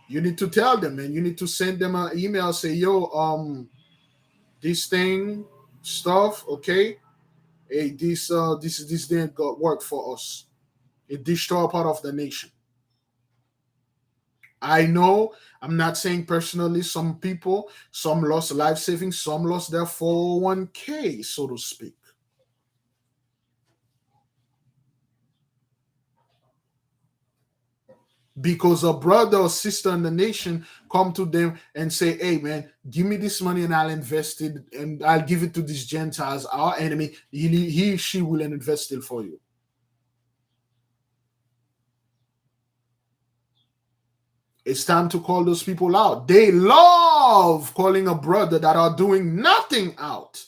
You need to tell them, man. You need to send them an email, say, yo, this thing, stuff, okay. Hey, this didn't work for us. It destroyed part of the nation. I know, I'm not saying personally, some people, some lost life savings, some lost their 401k, so to speak. Because a brother or sister in the nation come to them and say, hey man, give me this money and I'll invest it and I'll give it to these Gentiles, our enemy. She will invest it for you. It's time to call those people out. They love calling a brother that are doing nothing out.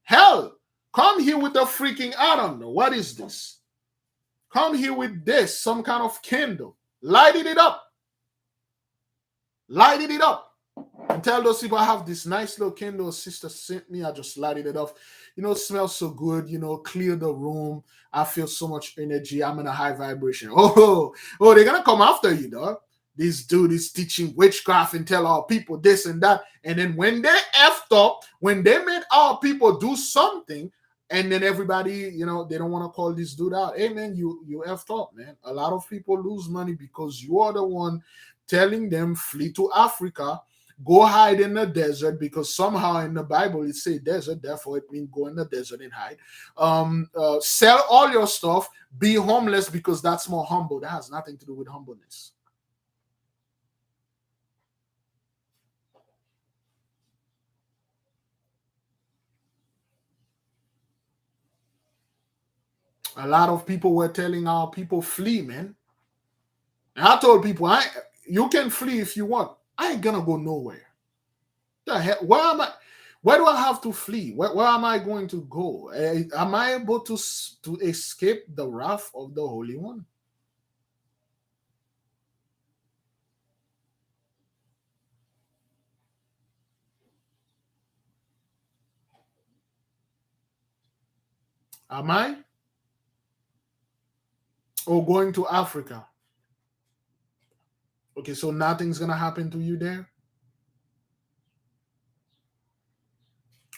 Hell, come here with a freaking, I don't know, what is this? Come here with this, some kind of candle. Lighted it up. Lighted it up. And tell those people I have this nice little candle sister sent me. I just lighted it off. You know, it smells so good. You know, clear the room. I feel so much energy. I'm in a high vibration. Oh, they're going to come after you, dog. This dude is teaching witchcraft and tell our people this and that. And then when they effed up, when they made our people do something, and then everybody, you know, they don't want to call this dude out. Hey, man, you effed up, man. A lot of people lose money because you are the one telling them flee to Africa, go hide in the desert, because somehow in the Bible it says desert, therefore it means go in the desert and hide. Sell all your stuff, be homeless because that's more humble. That has nothing to do with humbleness. A lot of people were telling our people flee, man. And I told people, you can flee if you want. I ain't gonna go nowhere. The hell, where am I? Where do I have to flee? Where am I going to go? Am I able to escape the wrath of the Holy One? Am I? Or going to Africa? Okay, so nothing's gonna happen to you there.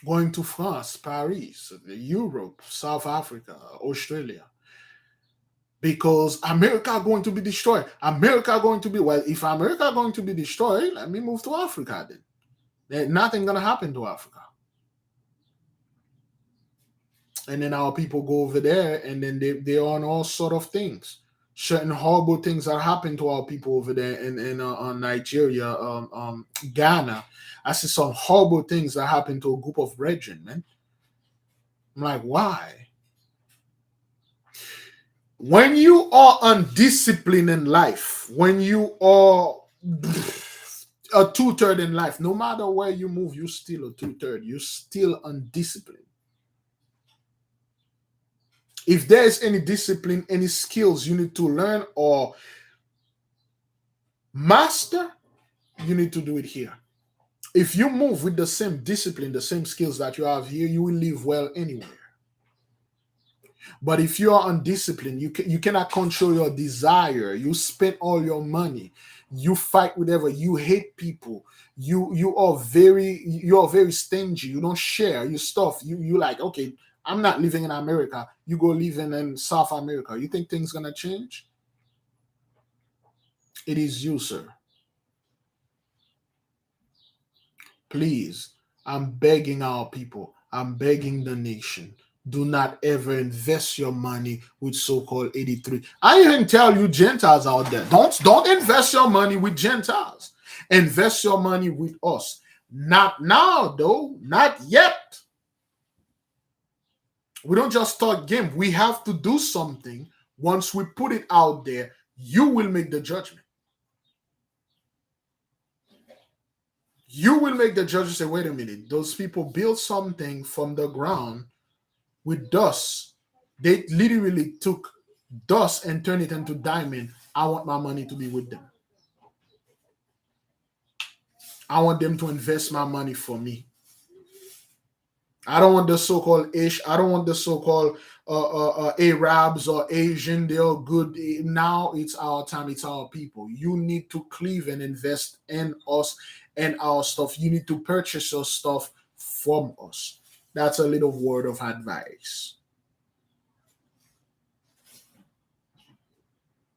Going to France, Paris, Europe, South Africa, Australia. Because America going to be destroyed. America going to be, well, if America going to be destroyed, let me move to Africa then. There's nothing gonna happen to Africa. And then our people go over there and then they're on all sort of things. Certain horrible things that happen to our people over there in Nigeria, Ghana. I see some horrible things that happen to a group of brethren, man. I'm like, why? When you are undisciplined in life, when you are a two-third in life, no matter where you move, you're still a two-third. You're still undisciplined. If there's any discipline, any skills you need to learn or master, you need to do it here. If you move with the same discipline, the same skills that you have here, you will live well anywhere. But if you are undisciplined, you cannot control your desire. You spend all your money. You fight whatever. You hate people. You are very stingy. You don't share your stuff. You like, okay, I'm not living in America. You go living in South America. You think things gonna change? It is you, sir. Please, I'm begging our people. I'm begging the nation. Do not ever invest your money with so-called 83. I even tell you Gentiles out there, don't invest your money with Gentiles. Invest your money with us. Not now, though. Not yet. We don't just talk game. We have to do something Once we put it out there, you will make the judgment. You will make the judgment say, wait a minute, those people built something from the ground with dust. They literally took dust and turned it into diamond. I want my money to be with them. I want them to invest my money for me. I don't want the so-called Ish. I don't want the so-called Arabs or Asian. They're good. Now it's our time. It's our people. You need to cleave and invest in us and our stuff. You need to purchase your stuff from us. That's a little word of advice.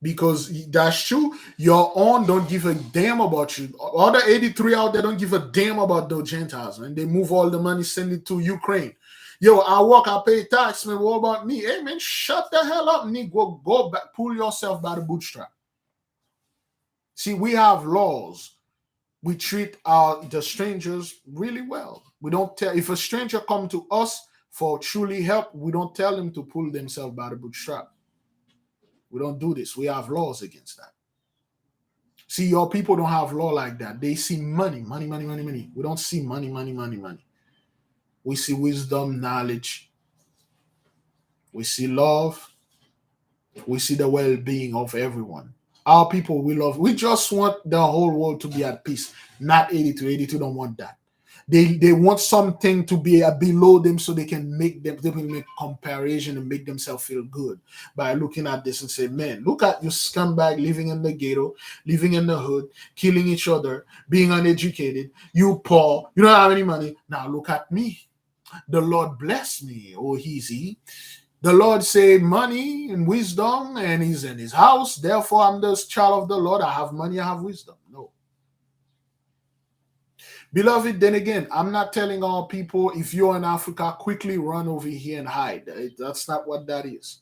Because that's true. Your own don't give a damn about you. All the 83 out there don't give a damn about those Gentiles, and they move all the money, send it to Ukraine. Yo, I work, I pay tax, man. What about me? Hey, man, shut the hell up, nigga. Go back, pull yourself by the bootstrap. See, we have laws. We treat the strangers really well. We don't tell, if a stranger come to us for truly help, we don't tell them to pull themselves by the bootstrap. We don't do this. We have laws against that. See, your people don't have law like that. They see money, money, money, money, money. We don't see money, money, money, money. We see wisdom, knowledge. We see love. We see the well-being of everyone. Our people, we love. We just want the whole world to be at peace. Not 82. 82 don't want that. They want something to be below them so they can make comparison and make themselves feel good by looking at this and say, man, look at you scumbag living in the ghetto, living in the hood, killing each other, being uneducated, you poor, you don't have any money. Now look at me. The Lord bless me, oh easy. The Lord say money and wisdom, and he's in his house. Therefore, I'm the child of the Lord. I have money, I have wisdom. No. Beloved, then again, I'm not telling all people, if you're in Africa, quickly run over here and hide. That's not what that is.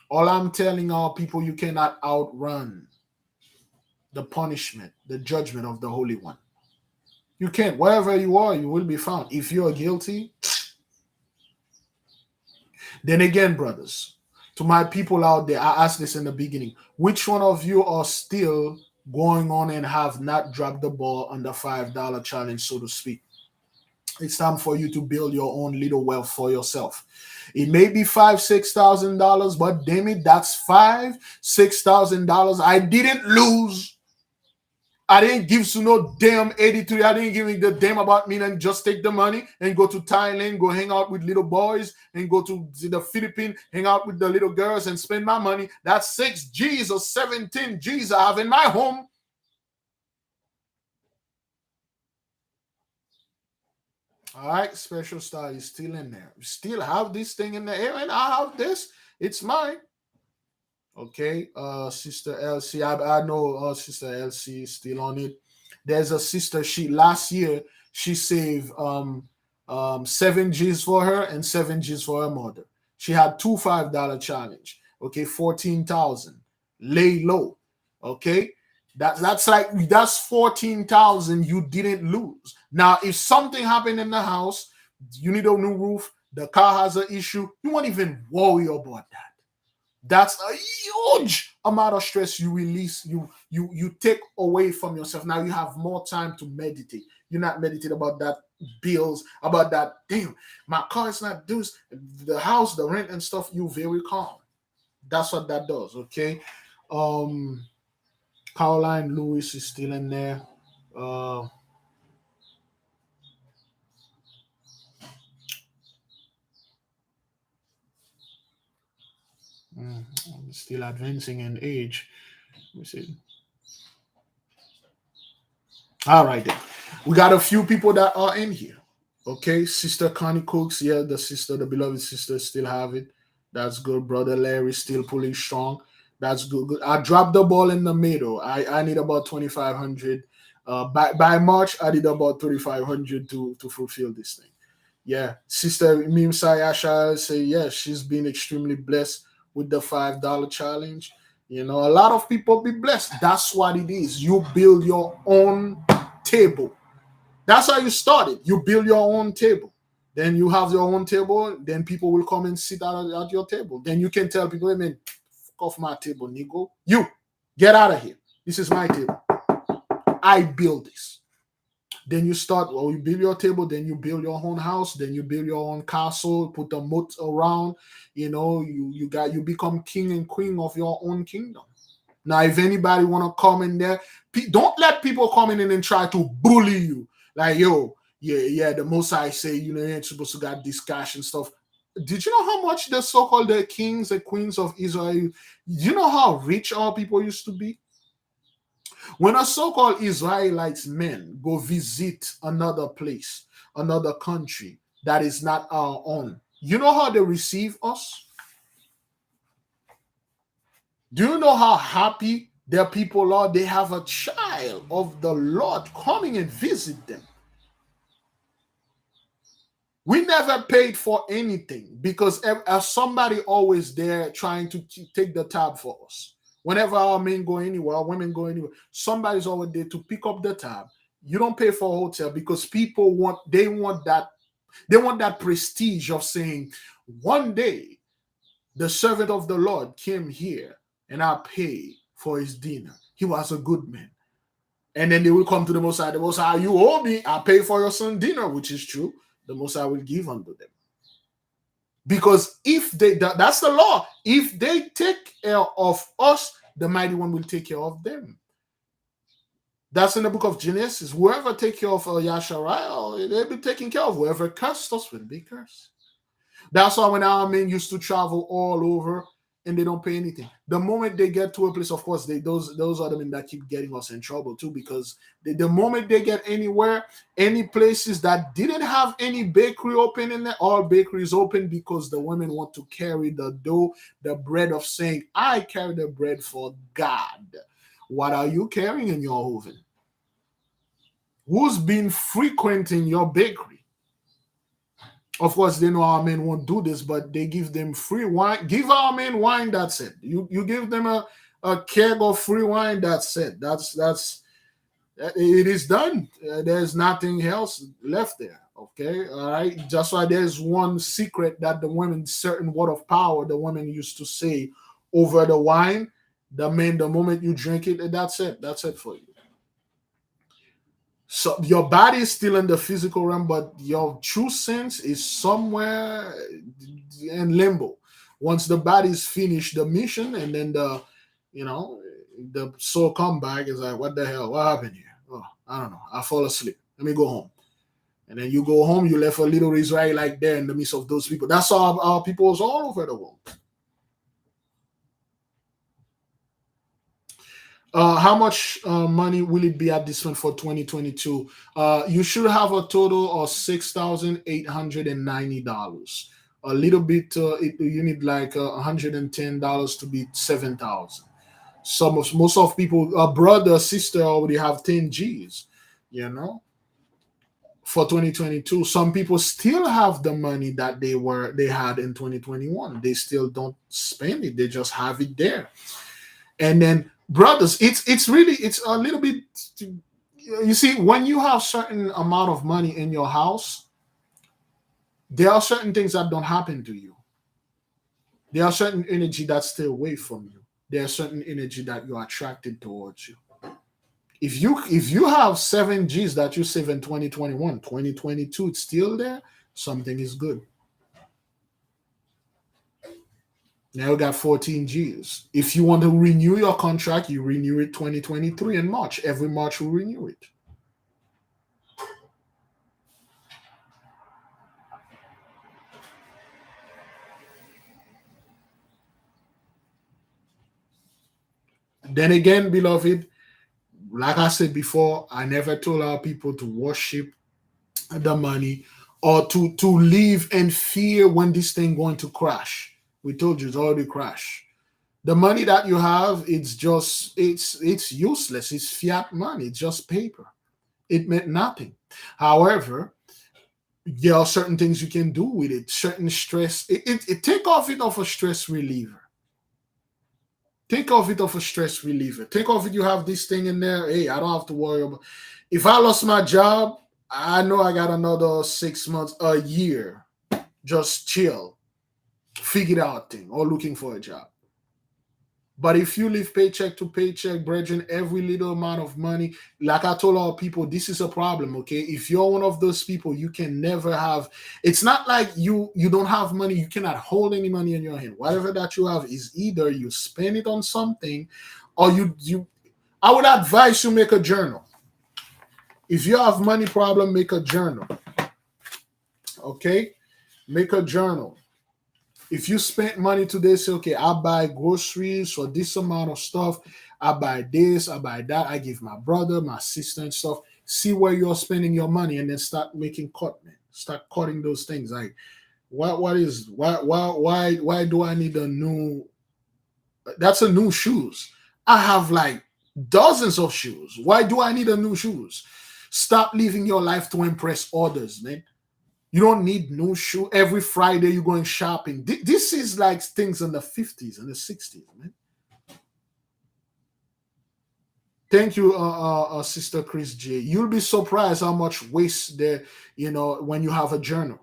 All I'm telling all people, you cannot outrun the punishment, the judgment of the Holy One. You can't. Wherever you are, you will be found. If you're guilty, then again, brothers, to my people out there, I asked this in the beginning, which one of you are still going on and have not dropped the ball on the $5 challenge, so to speak? It's time for you to build your own little wealth for yourself. It may be $5,000-$6,000, but damn it, that's $5,000-$6,000 I didn't lose. I didn't give to no damn 83. I didn't give me the damn about me and just take the money and go to Thailand, go hang out with little boys and go to the Philippines, hang out with the little girls and spend my money. That's 6 G's or 17 G's I have in my home. All right, special star is still in there. Still have this thing in the air, and I have this. It's mine. Okay, Sister LC. I know Sister LC is still on it. There's a sister. She last year she saved 7 G's for her and 7 G's for her mother. She had two $5 challenge. Okay, 14,000. Lay low. Okay, that's 14,000 you didn't lose. Now, if something happened in the house, you need a new roof, the car has an issue, you won't even worry about that. That's a huge amount of stress you release, you take away from yourself. Now you have more time to meditate. You're not meditating about that bills, about that, damn, my car is not due, the house, the rent and stuff. You're very calm. That's what that does. Okay. Caroline Lewis is still in there. Still advancing in age. Let me see. All right, then. We got a few people that are in here. Okay, Sister Connie Cooks, yeah, the beloved sister, still have it. That's good. Brother Larry still pulling strong. That's good. I dropped the ball in the middle. I need about 2,500. By March, I need about 3,500 to fulfill this thing. Yeah, Sister Mim Sayasha say yes, she's been extremely blessed with the $5 challenge. You know, a lot of people be blessed. That's what it is. You build your own table. That's how you started. You build your own table. Then you have your own table. Then people will come and sit at your table. Then you can tell people, hey man, fuck off my table, nigga. You get out of here. This is my table. I build this. Then you start, well, you build your table, then you build your own house, then you build your own castle, put the moat around, you become king and queen of your own kingdom. Now, if anybody want to come in there, don't let people come in and try to bully you. Like, yo, yeah, the Most High say, you ain't supposed to got this cash and stuff. Did you know how much the so-called the kings and queens of Israel, you know how rich our people used to be? When a so-called Israelites men go visit another place, another country that is not our own, you know how they receive us? Do you know how happy their people are? They have a child of the Lord coming and visit them. We never paid for anything because somebody always there trying to take the tab for us. Whenever our men go anywhere, our women go anywhere, somebody's always there to pick up the tab. You don't pay for a hotel because people want that prestige of saying, one day the servant of the Lord came here and I paid for his dinner. He was a good man. And then they will come to the Most High. The Most High, you owe me. I pay for your son dinner, which is true. The Most High will give unto them. Because if that's the law. If they take care of us, the Mighty One will take care of them. That's in the book of Genesis. Whoever take care of Yashariah, they'll be taken care of. Whoever cursed us will be cursed. That's why when our men used to travel all over and they don't pay anything. The moment they get to a place, of course, those are the men that keep getting us in trouble too, because the moment they get anywhere, any places that didn't have any bakery open in there, all bakeries open because the women want to carry the dough, the bread of saying, I carry the bread for God. What are you carrying in your oven? Who's been frequenting your bakery? Of course, they know our men won't do this, but they give them free wine. Give our men wine, that's it. You give them a keg of free wine, that's it. It is done. There's nothing else left there. Okay, all right. Just like there's one secret that the women, certain word of power, the women used to say over the wine. The men, the moment you drink it, that's it. That's it for you. So your body is still in the physical realm, but your true sense is somewhere in limbo. Once the body's finished the mission, and then the soul come back, is like, what the hell? What happened here? Oh, I don't know. I fall asleep. Let me go home. And then you go home, you left a little Israel like there in the midst of those people. That's our people is all over the world. How much money will it be at this one for 2022? You should have a total of $6,890. A little bit, you need like $110 to be 7,000. Most of people, a brother, sister already have 10 G's, for 2022. Some people still have the money that they had in 2021. They still don't spend it. They just have it there. And then, brothers, it's a little bit, you see, when you have certain amount of money in your house, there are certain things that don't happen to you. There are certain energy that stay away from you. There are certain energy that you're attracted towards you. If you have 7 G's that you save in 2021, 2022, it's still there, something is good. Now you got 14 G's. If you want to renew your contract, you renew it 2023 in March. Every March we renew it. Then again, beloved, like I said before, I never told our people to worship the money or to live in fear when this thing going to crash. We told you it's already crashed. The money that you have, it's useless. It's fiat money. It's just paper. It meant nothing. However, there are certain things you can do with it. Certain stress. It take off it of a stress reliever. Think of it of a stress reliever. Think of it, you have this thing in there. Hey, I don't have to worry about. If I lost my job, I know I got another 6 months, a year, just chill, figure out thing, or looking for a job. But if you live paycheck to paycheck, brethren, every little amount of money, like I told all people, this is a problem. Okay, if you're one of those people, you can never have. It's not like you don't have money. You cannot hold any money in your hand. Whatever that you have is either you spend it on something, or you. I would advise you make a journal. If you have money problem, make a journal. Okay, make a journal. If you spent money today, say, okay, I buy groceries for this amount of stuff. I buy this, I buy that. I give my brother, my sister, and stuff. See where you're spending your money, and then start making cut, man. Start cutting those things. Like, what is why do I need a new? That's a new shoes. I have like dozens of shoes. Why do I need a new shoes? Stop living your life to impress others, man. You don't need new shoe every Friday. You're going shopping. This is like things in the 50s and the 60s, man. Thank you, Sister Chris J. You'll be surprised how much waste there. When you have a journal.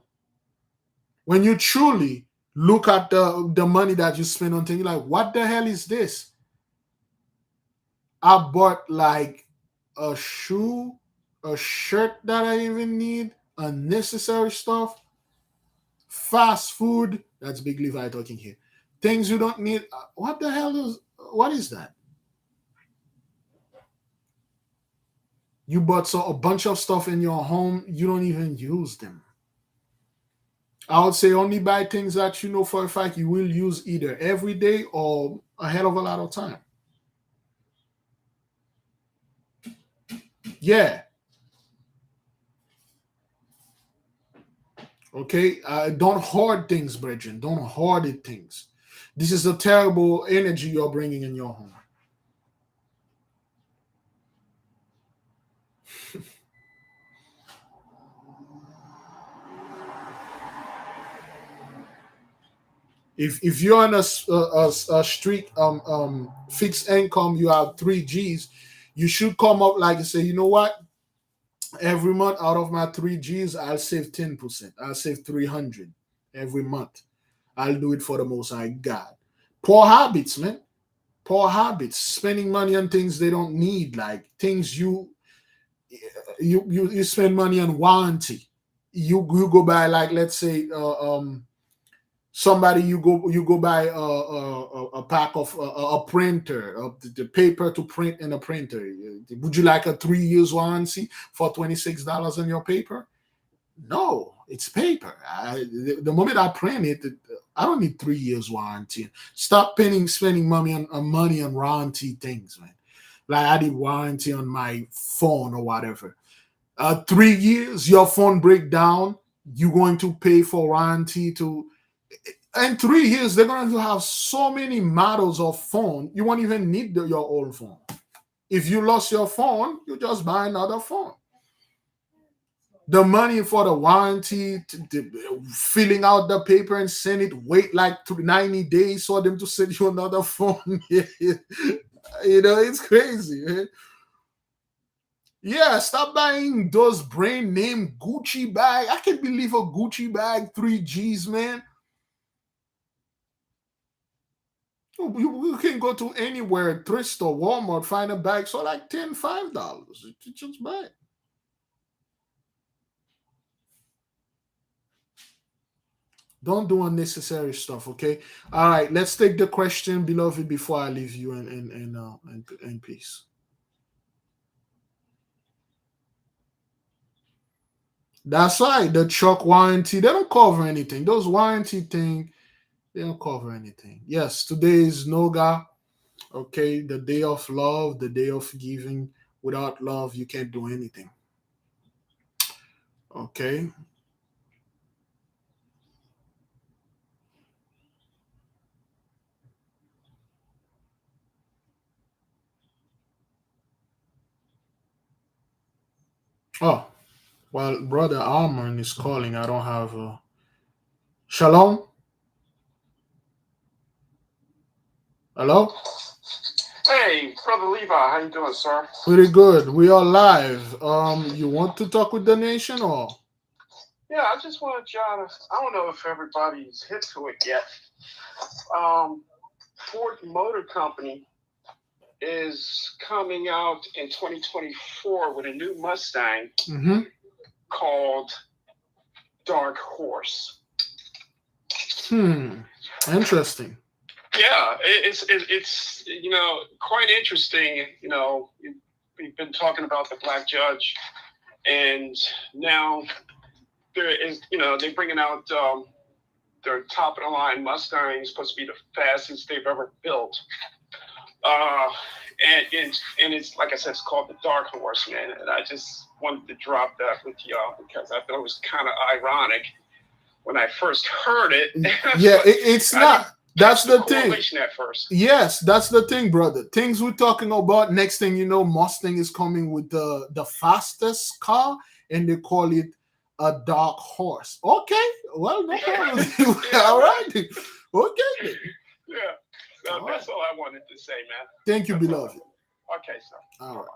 When you truly look at the money that you spend on things, you're like, what the hell is this? I bought like a shoe, a shirt that I even need, unnecessary stuff, fast food. That's Big Levi talking here. Things you don't need. What the hell is? What is that? You bought a bunch of stuff in your home. You don't even use them. I would say only buy things that you know for a fact you will use either every day or a hell of a lot of time. Yeah. Okay. Don't hoard things, brethren. Don't hoard it things. This is a terrible energy you're bringing in your home. If you're on a street fixed income, you have 3 Gs, you should come up like and say, you know what? Every month out of my 3 Gs, I'll save 10%. I'll save 300 every month. I'll do it for the most high God. Poor habits, man. Poor habits. Spending money on things they don't need, like things you spend money on warranty. You go buy, like, let's say somebody, you go buy a pack of a printer of the paper to print in a printer. Would you like a 3 years warranty for $26 on your paper? No, it's paper. The moment I print it, I don't need 3 years warranty. Stop spending money on warranty things, man. Like I did warranty on my phone or whatever. 3 years, your phone break down, you're going to pay for warranty to. In 3 years, they're going to have so many models of phone, you won't even need your old phone. If you lost your phone, you just buy another phone. The money for the warranty, filling out the paper and send it, wait like 90 days for them to send you another phone. It's crazy, man. Yeah, stop buying those brand name Gucci bag. I can't believe a Gucci bag, 3 Gs, man. You can go to anywhere, thrift store, Walmart, find a bag for like $5. You just buy it. Don't do unnecessary stuff, okay? All right, let's take the question, beloved, before I leave you in peace. That's right. The truck warranty, they don't cover anything. Those warranty thing, they don't cover anything. Yes, today is Noga. Okay, the day of love, the day of giving. Without love, you can't do anything. Okay. Oh, well, brother Armand is calling. I don't have Shalom. Hello. Hey, brother Levi, how you doing, sir? Pretty good. We are live. You want to talk with the nation or? Yeah, I just wanted y'all to. I don't know if everybody's hit to it yet. Um, Ford Motor Company is coming out in 2024 with a new Mustang Mm-hmm. called Dark Horse. Interesting. Yeah, it's quite interesting. We've been talking about the black judge, and now they're bringing out their top of the line Mustang is supposed to be the fastest they've ever built. Uh, and it's like I said, it's called the Dark Horse, man. And I just wanted to drop that with y'all because I thought it was kind of ironic when I first heard it. Yeah, it's not. That's the thing. At first. Yes, that's the thing, brother. Things we're talking about. Next thing you know, Mustang is coming with the fastest car, and they call it a dark horse. Okay, well, no problem. All right, okay. Yeah, so that's all I wanted to say, man. Thank you, beloved. Okay, sir. All right.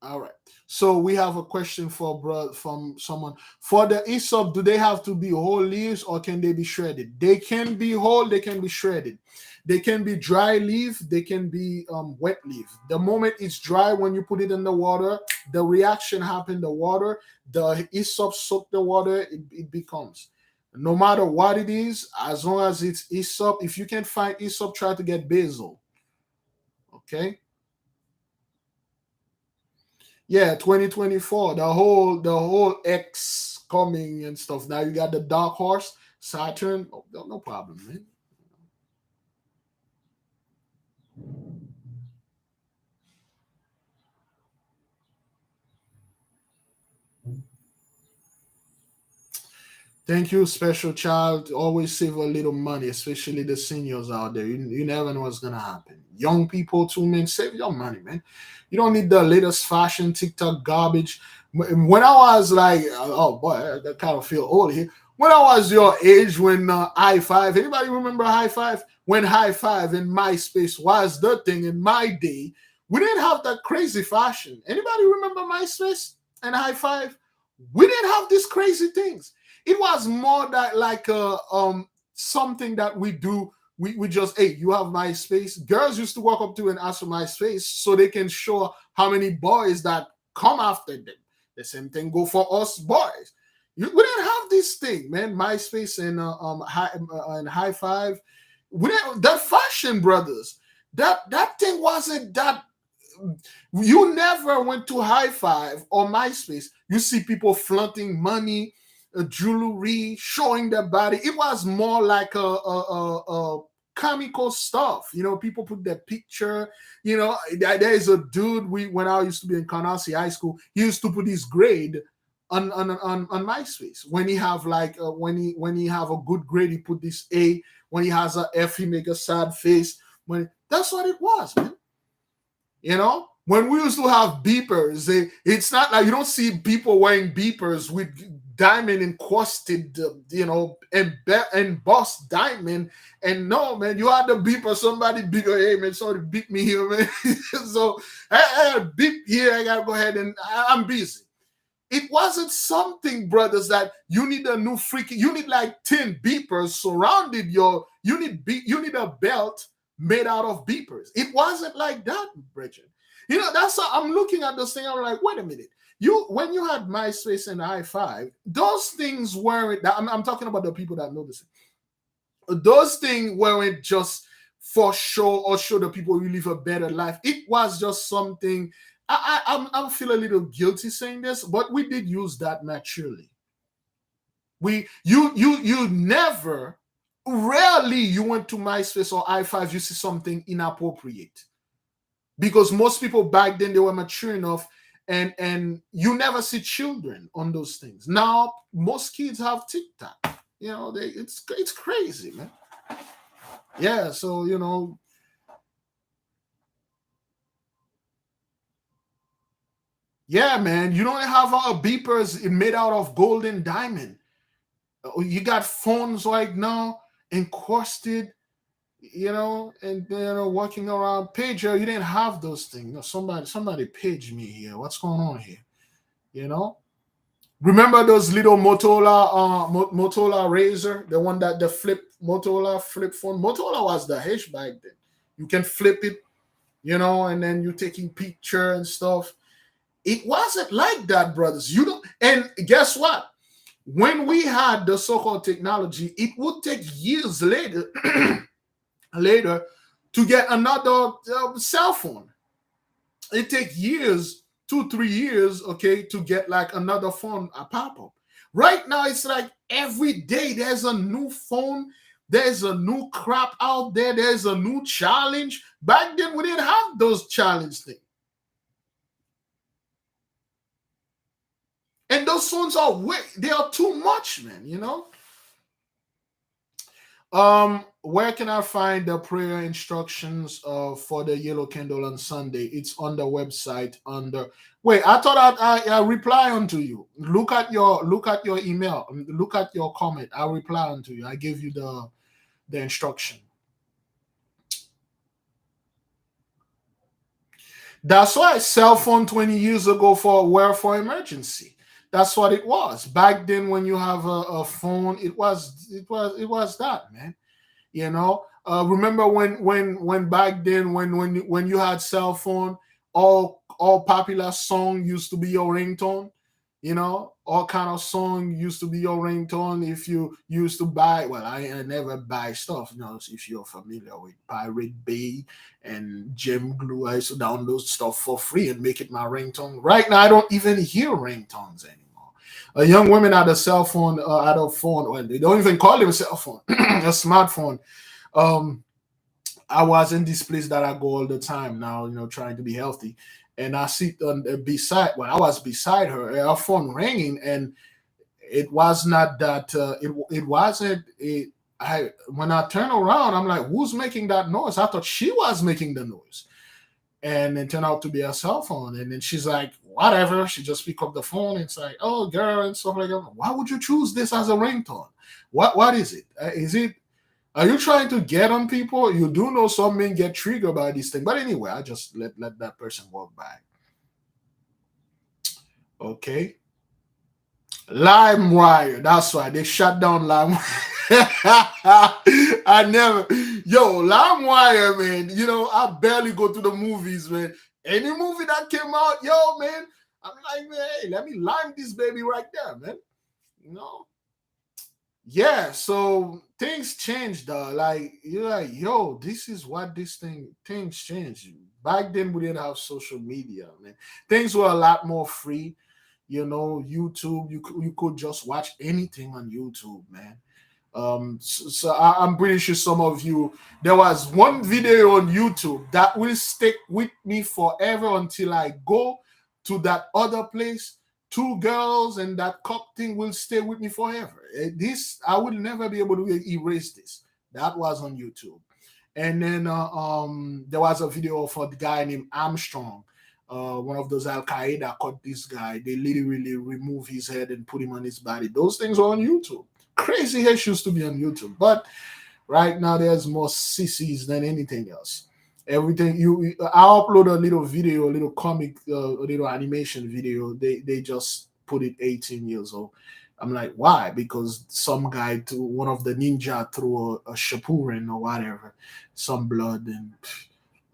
All right. So we have a question from someone. For the ESOP, do they have to be whole leaves or can they be shredded? They can be whole, they can be shredded. They can be dry leaf, they can be wet leaf. The moment it's dry, when you put it in the water, the reaction happen, the water, the ESOP soak the water, it becomes. No matter what it is, as long as it's ESOP, if you can find ESOP, try to get basil. Okay? Yeah, 2024, the whole X coming and stuff. Now you got the Dark Horse, Saturn. Oh, no problem, man. Thank you, special child. Always save a little money, especially the seniors out there. You never know what's gonna happen. Young people too, man. Save your money, man. You don't need the latest fashion TikTok garbage. When I was like, oh boy, I kind of feel old here. When I was your age, when High Five, anybody remember High Five? When High Five and MySpace was the thing in my day, we didn't have that crazy fashion. Anybody remember MySpace and High Five? We didn't have these crazy things. It was more that like something that we do. We just, hey, you have MySpace. Girls used to walk up to and ask for MySpace so they can show how many boys that come after them. The same thing go for us boys. We didn't have this thing, man. MySpace and High Five. We didn't, that fashion, brothers. That thing wasn't that. You never went to High Five or MySpace. You see people flaunting money, jewelry, showing their body. It was more like a comical stuff. You know, people put their picture. You know, there is a dude. When I used to be in Canarsie High School, he used to put his grade on MySpace. When he have like when he have a good grade, he put this A. When he has a F, he make a sad face. When that's what it was, man. You know, when we used to have beepers, it's not like you don't see people wearing beepers with diamond encrusted, embossed diamond. And no, man, you had the beeper, somebody beat, hey, man, sorry, beat me here, man. So I got to beep here, I got to go ahead and I'm busy. It wasn't something, brothers, that you need a new freaking, you need like 10 beepers surrounded you need a belt made out of beepers. It wasn't like that, Bridget. You know, that's how I'm looking at this thing. I'm like, wait a minute. When you had MySpace and i5, those things weren't. I'm talking about the people that know this. Those things weren't just for show or show the people you live a better life. It was just something. I feel a little guilty saying this, but we did use that maturely. You never, rarely you went to MySpace or i5, you see something inappropriate, because most people back then they were mature enough, and you never see children on those things. Now most kids have TikTok. You know, it's crazy, man. Yeah, so you know. Yeah, man, you don't have beepers made out of gold and diamond. You got phones right now encrusted. and walking around pager. You didn't have those things. Somebody page me here. What's going on here? You know. Remember those little Motorola Razor, the one that the Motorola flip phone. Motorola was the H back then. You can flip it, and then you taking picture and stuff. It wasn't like that, brothers. You don't. And guess what? When we had the so-called technology, it would take years later to get another cell phone. It takes years, 2 3 years, okay, to get like another phone a pop up. Right now, it's like every day there's a new phone, there's a new crap out there, there's a new challenge. Back then, we didn't have those challenge things. And those phones they are too much, man. Where can I find the prayer instructions for the yellow candle on Sunday? It's on the website under. Wait, I thought I reply unto you. Look at your email. Look at your comment. I reply unto you. I give you the instruction. That's why cell phone 20 years ago were for emergency. That's what it was. Back then, when you have a phone, it was that, man. Remember when back then when you had cell phone, all popular song used to be your ringtone. All kind of song used to be your ringtone. If you used to buy, well, I never buy stuff. If you're familiar with Pirate Bay and Gem Glue, I used to download stuff for free and make it my ringtone. Right now, I don't even hear ringtones anymore. Young women had a cell phone, had a phone. Well, they don't even call it a cell phone, a smartphone. I was in this place that I go all the time now, trying to be healthy. And I sit I was beside her phone ringing, and it was not that, it wasn't, when I turn around, I'm like, who's making that noise? I thought she was making the noise. And it turned out to be a cell phone. And then she's like, whatever. She just pick up the phone. And it's like, oh, girl, and stuff like that. Why would you choose this as a ringtone? What is it? Are you trying to get on people? You do know some men get triggered by this thing. But anyway, I just let that person walk by. Okay. LimeWire. That's why they shut down LimeWire. LimeWire, man. I barely go to the movies, man. Any movie that came out, man, I'm like, man, hey, let me lime this baby right there, man. Yeah, so things changed, like you're like, this is what things changed. Back then we didn't have social media, man. Things were a lot more free. YouTube, you could just watch anything on YouTube, man. So I'm pretty sure some of you, there was one video on YouTube that will stick with me forever until I go to that other place. 2 girls and that cup thing will stay with me forever. This, I will never be able to erase this. That was on YouTube. And then there was a video of a guy named Armstrong. One of those Al Qaeda caught this guy. They literally remove his head and put him on his body. Those things are on YouTube. Crazy issues to be on YouTube. But right now there's more sissies than anything else. Everything I upload a little video, a little comic, a little animation video. They just put it 18 years old. I'm like, why? Because some guy, one of the ninja, threw a shapurin or whatever, some blood, and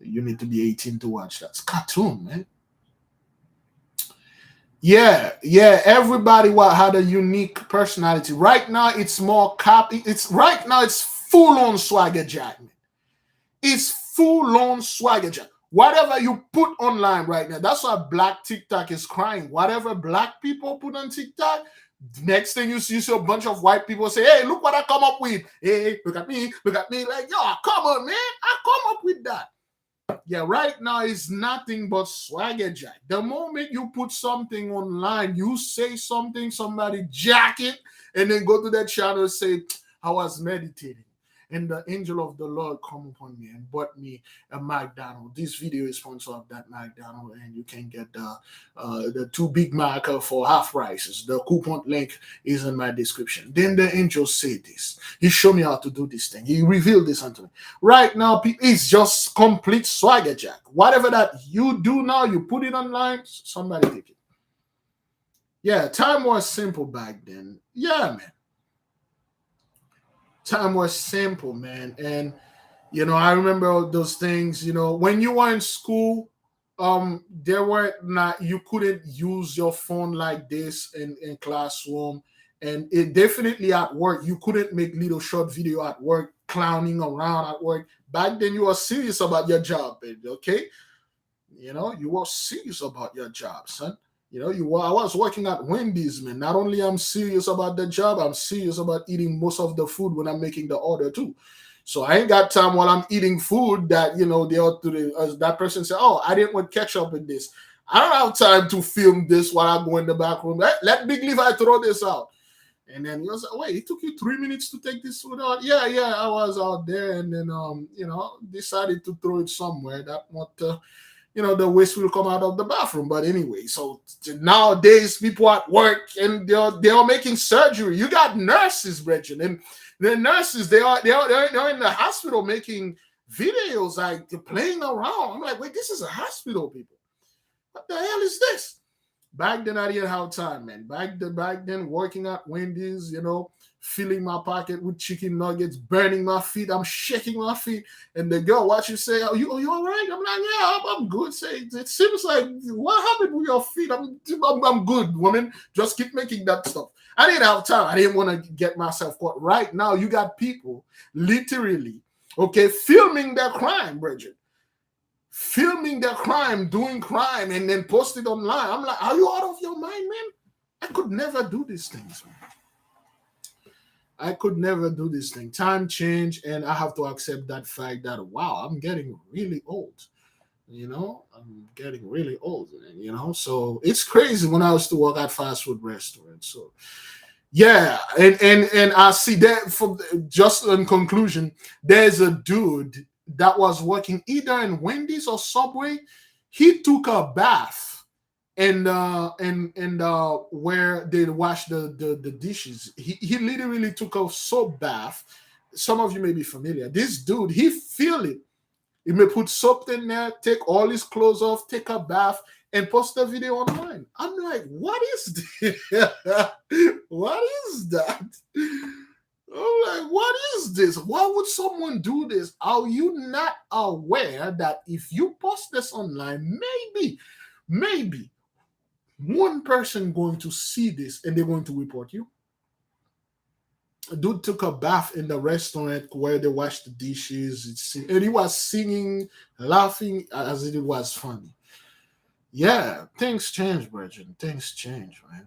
you need to be 18 to watch that. It's cartoon, man. Yeah. Everybody had a unique personality. Right now, it's more right now it's full on swagger jack, man. It's full on swagger jack. Whatever you put online right now, that's why Black TikTok is crying. Whatever Black people put on TikTok, next thing you see a bunch of white people say, hey, look what I come up with. Hey, look at me. Like, come on, man. I come up with that. Yeah, right now it's nothing but swagger jack. The moment you put something online, you say something, somebody jack it, and then go to that channel and say, I was meditating. and the angel of the Lord come upon me and bought me a McDonald. This video is sponsored of that McDonald, and you can get the two Big Mac for half prices. The coupon link is in my description. Then the angel said this. He showed me how to do this thing. He revealed this unto me. Right now, it's just complete swagger jack. Whatever that you do now, you put it online, somebody take it. Yeah, time was simple back then. Yeah, man. Time was simple, man. And I remember those things, when you were in school, there were not, you couldn't use your phone like this in classroom. And it definitely at work, you couldn't make little short video at work, clowning around at work. Back then, you were serious about your job, baby, okay? You were serious about your job, son. I was working at Wendy's, man. Not only I'm serious about the job, I'm serious about eating most of the food when I'm making the order too. So I ain't got time while I'm eating food that that person said, "Oh, I didn't want ketchup in this." I don't have time to film this while I go in the back room. Let Big Levi throw this out. And then he was like, "Wait, it took you 3 minutes to take this food out?" Yeah, I was out there, and then decided to throw it somewhere that what the waste will come out of the bathroom. But anyway, so nowadays people at work and they're making surgery. You got nurses, Bridget, and the nurses they're in the hospital making videos like they're playing around. I'm like, wait, this is a hospital, people. What the hell is this? Back then I didn't have time, man. Back then working at Wendy's, filling my pocket with chicken nuggets, burning my feet. I'm shaking my feet. And the girl watching say, "Oh, you all right?" I'm like, "Yeah, I'm good." Say, it seems like, what happened with your feet? I'm good, woman. Just keep making that stuff. I didn't have time. I didn't want to get myself caught. Right now, you got people literally, okay, filming their crime, Bridget. Filming their crime, doing crime, and then post it online. I'm like, are you out of your mind, man? I could never do these things, man. I could never do this thing. Time changed, and I have to accept that fact that, wow, I'm getting really old. I'm getting really old, so it's crazy when I used to work at fast food restaurants. So yeah, and I see that from just in conclusion, there's a dude that was working either in Wendy's or Subway. He took a bath and where they wash the dishes. He literally took a soap bath. Some of you may be familiar. This dude, he feel it. He may put soap in there, take all his clothes off, take a bath, and post the video online. I'm like, what is this? What is that? I'm like, what is this? Why would someone do this? Are you not aware that if you post this online, maybe one person going to see this and they're going to report you? A dude took a bath in the restaurant where they washed the dishes, and he was singing, laughing as it was funny. Yeah, things change, Bridget. Things change, man.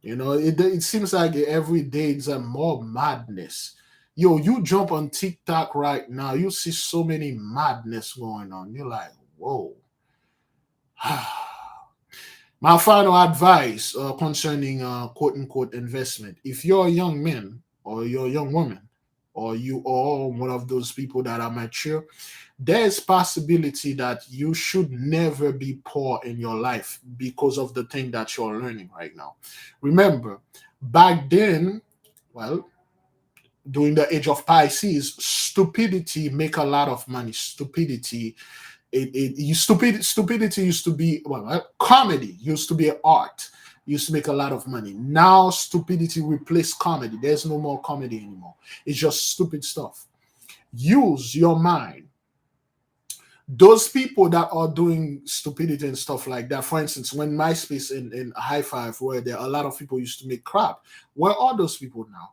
It seems like every day it's a more madness. Yo, you jump on TikTok right now, you see so many madness going on. You're like, whoa. My final advice concerning quote unquote investment: if you're a young man or you're a young woman, or you are one of those people that are mature, there's possibility that you should never be poor in your life because of the thing that you're learning right now. Remember, back then, well, during the age of Pisces, stupidity make a lot of money. Stupidity used to be, well, comedy used to be an art, used to make a lot of money. Now stupidity replaced comedy. There's no more comedy anymore. It's just stupid stuff. Use your mind. Those people that are doing stupidity and stuff like that, for instance, when MySpace and High Five, where there a lot of people used to make crap, where are those people now?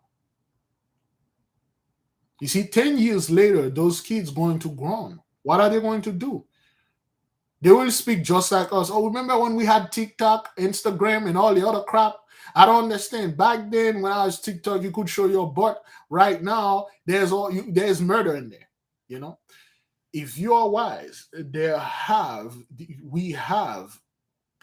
You see, 10 years later, those kids going to grown. What are they going to do? They will speak just like us. Oh, remember when we had TikTok, Instagram, and all the other crap? I don't understand. Back then, when I was TikTok, you could show your butt. Right now, there's murder in there. If you are wise, we have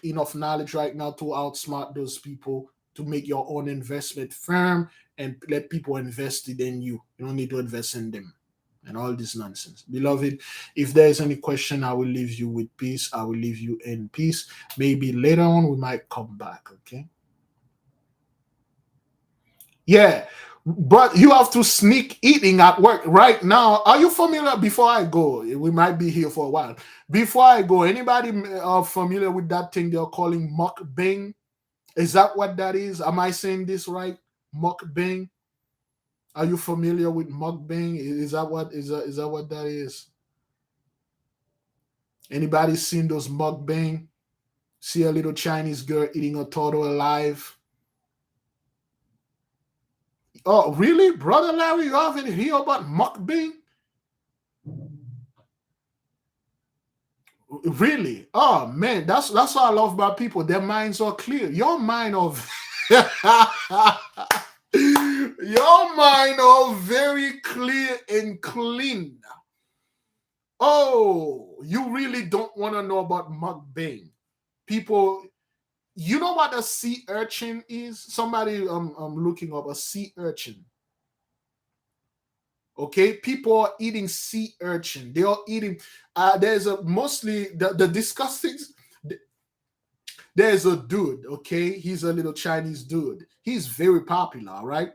enough knowledge right now to outsmart those people to make your own investment firm and let people invest it in you. You don't need to invest in them and all this nonsense. Beloved, if there is any question, I will leave you with peace. I will leave you in peace. Maybe later on we might come back, okay? Yeah, but you have to sneak eating at work right now. Are you familiar? Before I go, we might be here for a while. Before I go, anybody familiar with that thing they're calling mukbang? Is that what that is? Am I saying this right? Mukbang. Are you familiar with mukbang? Is that what is that what that is? Anybody seen those mukbang? See a little Chinese girl eating a turtle alive. Oh, really, brother Larry? You haven't heard about mukbang? Really? Oh man, that's what I love about people. Their minds are clear. Your mind of your mind are very clear and clean. Oh, you really don't want to know about mukbang. People, you know what a sea urchin is? Somebody looking up a sea urchin. Okay, people are eating sea urchin. They are eating. There's a mostly the disgusting. There's a dude. Okay, he's a little Chinese dude. He's very popular, right?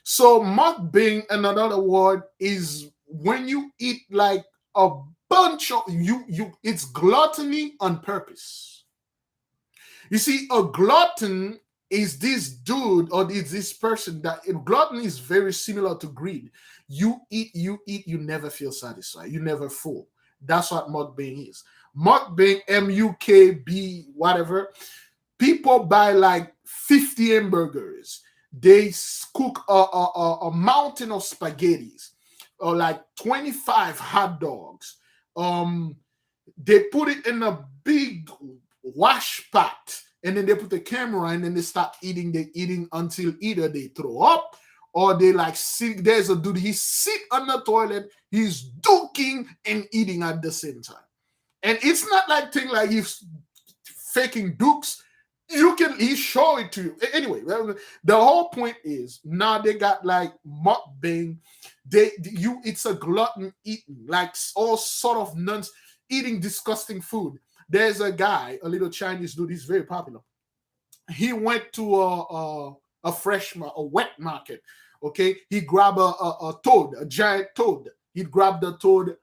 So mukbang, another word, is when you eat like a bunch of you. It's gluttony on purpose. You see, a glutton is this dude or is this person that glutton is very similar to greed. You eat, you never feel satisfied. You never full. That's what mukbang is. Mukbang, MUKB, whatever. People buy like 50 hamburgers. They cook a mountain of spaghettis or like 25 hot dogs. They put it in a big wash pot and then they put the camera and then they start eating. They eating until either they throw up or they like sit. There's a dude, he sit on the toilet, he's duking and eating at the same time. And it's not like thing like he's faking dukes. He show it to you. Anyway, the whole point is now they got like mukbang. It's a glutton eating, like all sort of nuns eating disgusting food. There's a guy, a little Chinese dude, he's very popular. He went to a wet market. Okay, he grabbed a toad, a giant toad. He grabbed the toad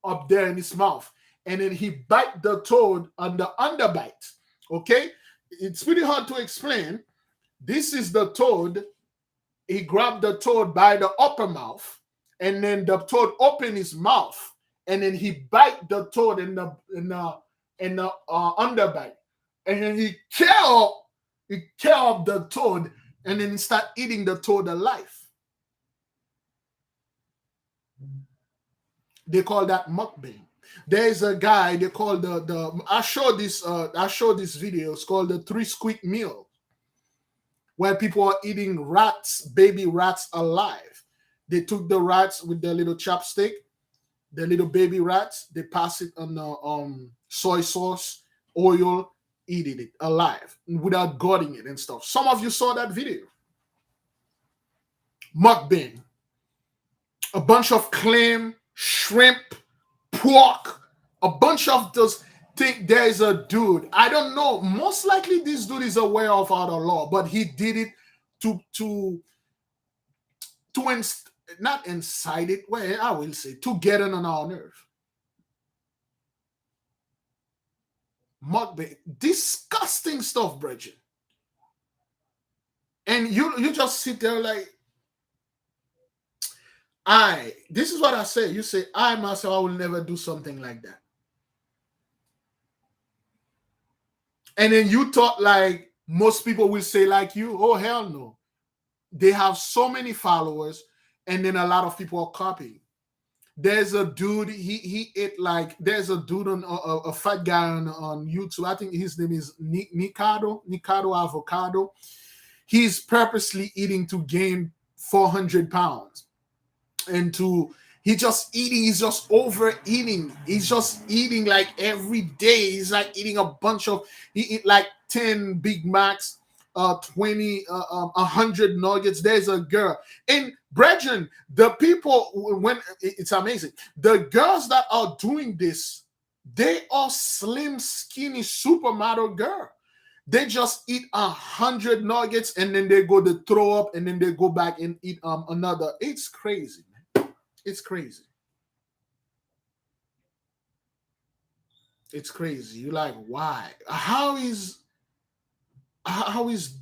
up there in his mouth, and then he bite the toad on the underbite. Okay, it's pretty hard to explain. This is the toad. He grabbed the toad by the upper mouth, and then the toad opened his mouth, and then he bite the toad in the underbite, and then he kill the toad, and then he start eating the toad alive. They call that mukbang. There's a guy they call the I show this video. It's called the 3 squeak meal, where people are eating rats, baby rats alive. They took the rats with their little chopstick, the little baby rats. They pass it on the soy sauce, oil, eating it alive without gutting it and stuff. Some of you saw that video. Mukbang. A bunch of clam, shrimp, pork, a bunch of those things. There's a dude, I don't know, most likely this dude is aware of our law, but he did it to not incite it, well, I will say, to get on our nerve. Mukbang, disgusting stuff, Bridget. And you just sit there like, this is what I say. You say, I myself, I will never do something like that. And then you thought like most people will say like you, oh, hell no. They have so many followers, and then a lot of people are copying. There's a dude, he ate like, there's a dude on a fat guy on YouTube. I think his name is Nikado Avocado. He's purposely eating to gain 400 pounds. And he's just overeating. He's just eating like every day. He's like eating a bunch of, he eat like 10 Big Macs, 20 100 nuggets, there's a girl. And brethren, the people, when it's amazing, the girls that are doing this, they are slim, skinny supermodel girl. They just eat 100 nuggets and then they go to throw up and then they go back and eat another. It's crazy, man. It's crazy. It's crazy. You're like, why? How is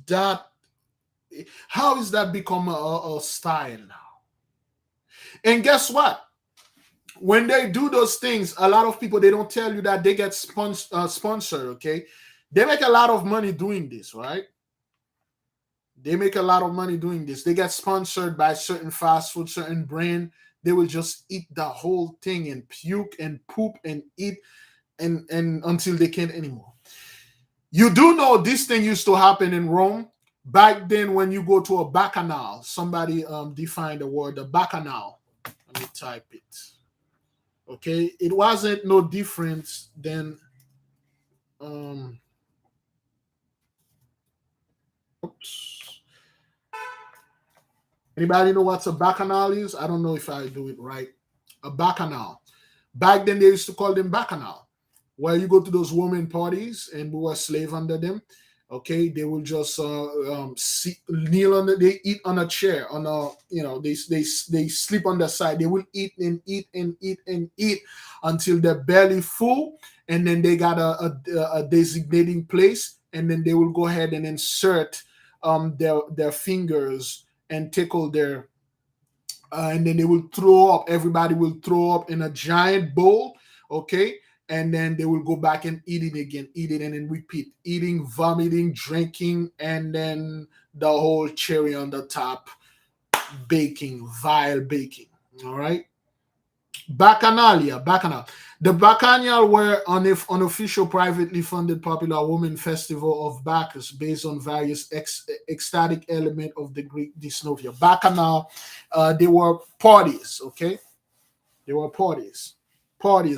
that? How is that become a style now? And guess what? When they do those things, a lot of people, they don't tell you that they get sponsored. Okay, they make a lot of money doing this, right? They make a lot of money doing this. They get sponsored by certain fast food, certain brand. They will just eat the whole thing and puke and poop and eat and until they can't anymore. You do know this thing used to happen in Rome back then. When you go to a bacchanal, somebody defined the word the bacchanal. Let me type it. Okay, it wasn't no difference than um. Oops. Anybody know what a bacchanal is? I don't know if I do it right. A bacchanal. Back then they used to call them bacchanal, where you go to those women parties and we were slave under them. Okay, they will just kneel on they eat on a chair on a they sleep on the side. They will eat and eat and eat and eat until their belly full, and then they got a designating place, and then they will go ahead and insert their fingers and tickle their and then they will throw up. Everybody will throw up in a giant bowl, okay? And then they will go back and eat it again, eat it, and then repeat eating, vomiting, drinking, and then the whole cherry on the top, baking, vile baking. All right. Bacchanalia, Bacchanal. The Bacchanal were an unofficial, privately funded, popular woman festival of Bacchus based on various ecstatic element of the Greek dysnovia. Bacchanal, they were parties, okay? They were parties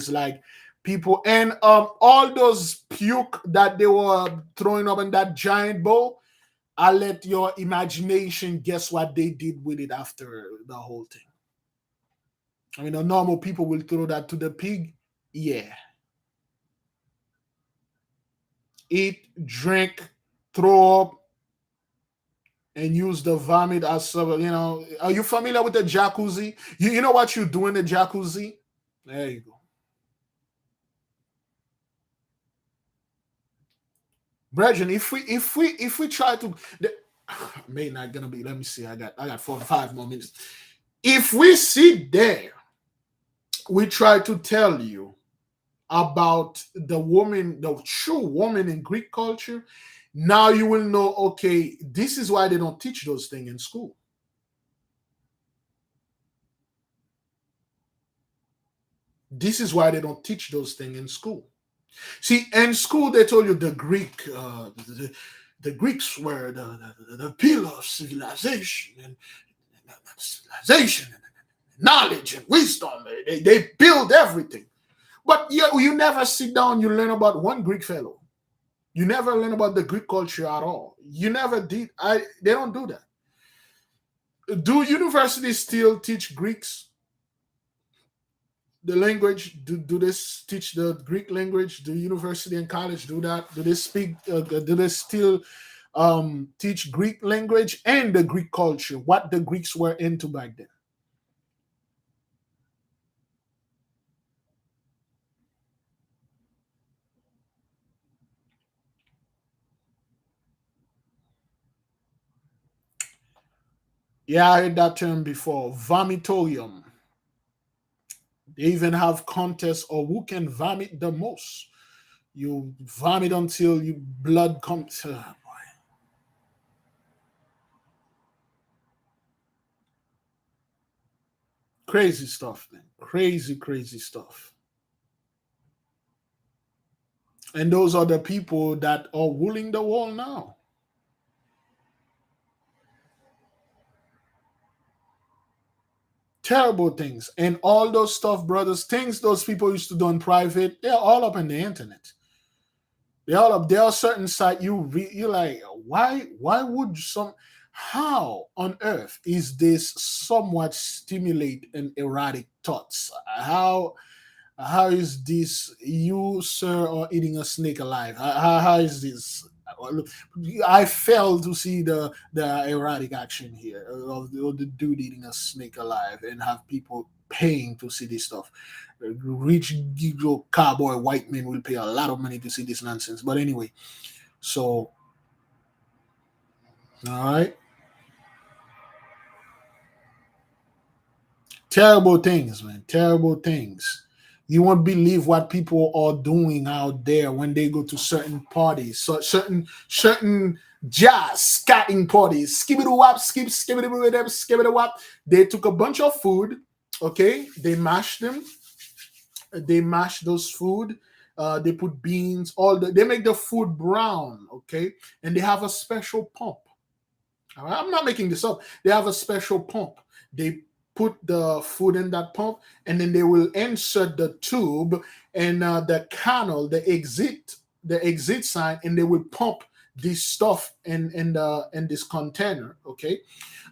like people, and all those puke that they were throwing up in that giant bowl. I let your imagination guess what they did with it after the whole thing. I mean, the normal people will throw that to the pig. Yeah. Eat, drink, throw up, and use the vomit as Are you familiar with the jacuzzi? You know what you do in the jacuzzi? There you go. Brethren, if we try to may not gonna be, let me see. I got 4 or 5 more minutes. If we sit there, we try to tell you about the woman, the true woman in Greek culture, now you will know, okay, this is why they don't teach those things in school. This is why they don't teach those things in school. See, in school, they told you the Greeks were the pillar of civilization and civilization and knowledge and wisdom. They build everything. But you never sit down, you learn about one Greek fellow. You never learn about the Greek culture at all. You never did. They don't do that. Do universities still teach Greeks the language? Do they teach the Greek language? Do university and college do that? Do they speak? Do they still teach Greek language and the Greek culture? What the Greeks were into back then? Yeah, I heard that term before. Vomitorium. They even have contests or who can vomit the most. You vomit until you blood comes. Crazy stuff, man. Crazy, crazy stuff. And those are the people that are ruling the world now. Terrible things. And all those stuff, brothers, things those people used to do in private, they're all up on the internet. There are certain sites you're like, why would some, how on earth is this somewhat stimulate an erratic thoughts? How is this you, sir, or eating a snake alive? How is this? I fail to see the erratic action here of the dude eating a snake alive and have people paying to see this stuff. Rich cowboy white men will pay a lot of money to see this nonsense. But anyway, so all right, terrible things, man, terrible things. You won't believe what people are doing out there when they go to certain parties, so certain jazz scatting parties. Skibbity wap, skibbity wap. They took a bunch of food, okay? They mash those food. They put beans, they make the food brown, okay? And they have a special pump. All right? I'm not making this up. They have a special pump. They put the food in that pump, and then they will insert the tube and the canal, the exit sign, and they will pump this stuff in this container. Okay,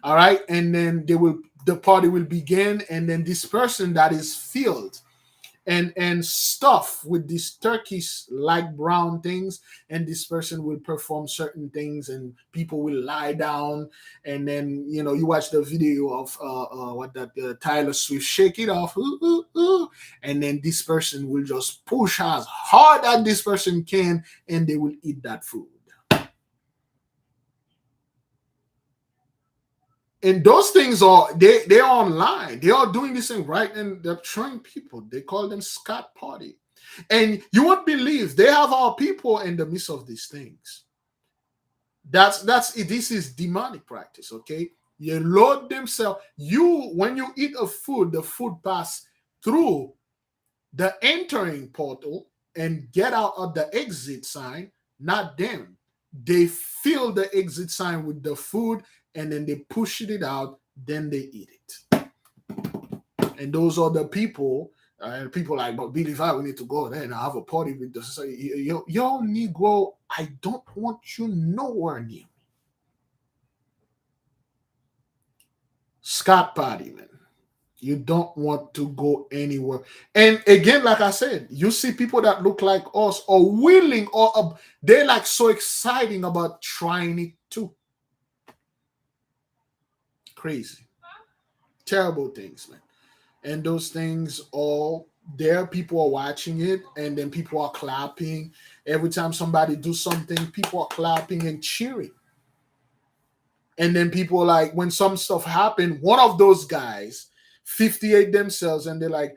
all right, and then the party will begin, and then this person that is filled and stuff with these turkeys like brown things, and this person will perform certain things and people will lie down, and then you watch the video of what that Tyler Swift shake it off, ooh, ooh, ooh, and then this person will just push as hard as this person can, and they will eat that food. And those things they're online. They are doing this thing right, and they're showing people. They call them Scott Party, and you won't believe they have our people in the midst of these things. That's it. This is demonic practice. Okay, you load themselves. When you eat a food, the food pass through the entering portal and get out of the exit sign. Not them. They fill the exit sign with the food, and then they push it out, then they eat it. And those are the people, people like, but Billy Vi, we need to go there and have a party with the society. Yo, Negro, I don't want you nowhere near me. Scott Party, man. You don't want to go anywhere. And again, like I said, you see people that look like us or willing or they're like so exciting about trying it too. Crazy. Terrible things, man. And those things all there, people are watching it, and then people are clapping. Every time somebody do something, people are clapping and cheering. And then people like, when some stuff happen, one of those guys 58 themselves, and they're like,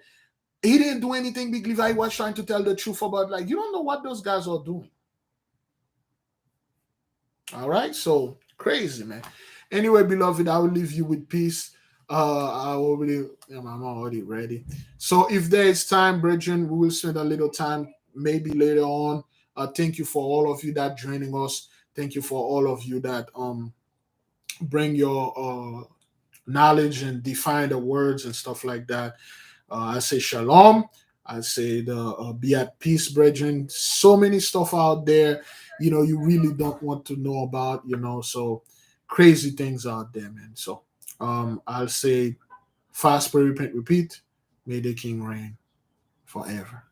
he didn't do anything. Big Levi was trying to tell the truth about, like, you don't know what those guys are doing. All right, so crazy, man. Anyway, beloved, I will leave you with peace. I'm already ready. So if there is time, brethren, we will spend a little time maybe later on. Thank you for all of you that joining us. Thank you for all of you that bring your knowledge and define the words and stuff like that. I say shalom. I say be at peace, brethren. So many stuff out there, you really don't want to know about, so crazy things out there, man. So I'll say fast, pray, repent, repeat. May the King reign forever.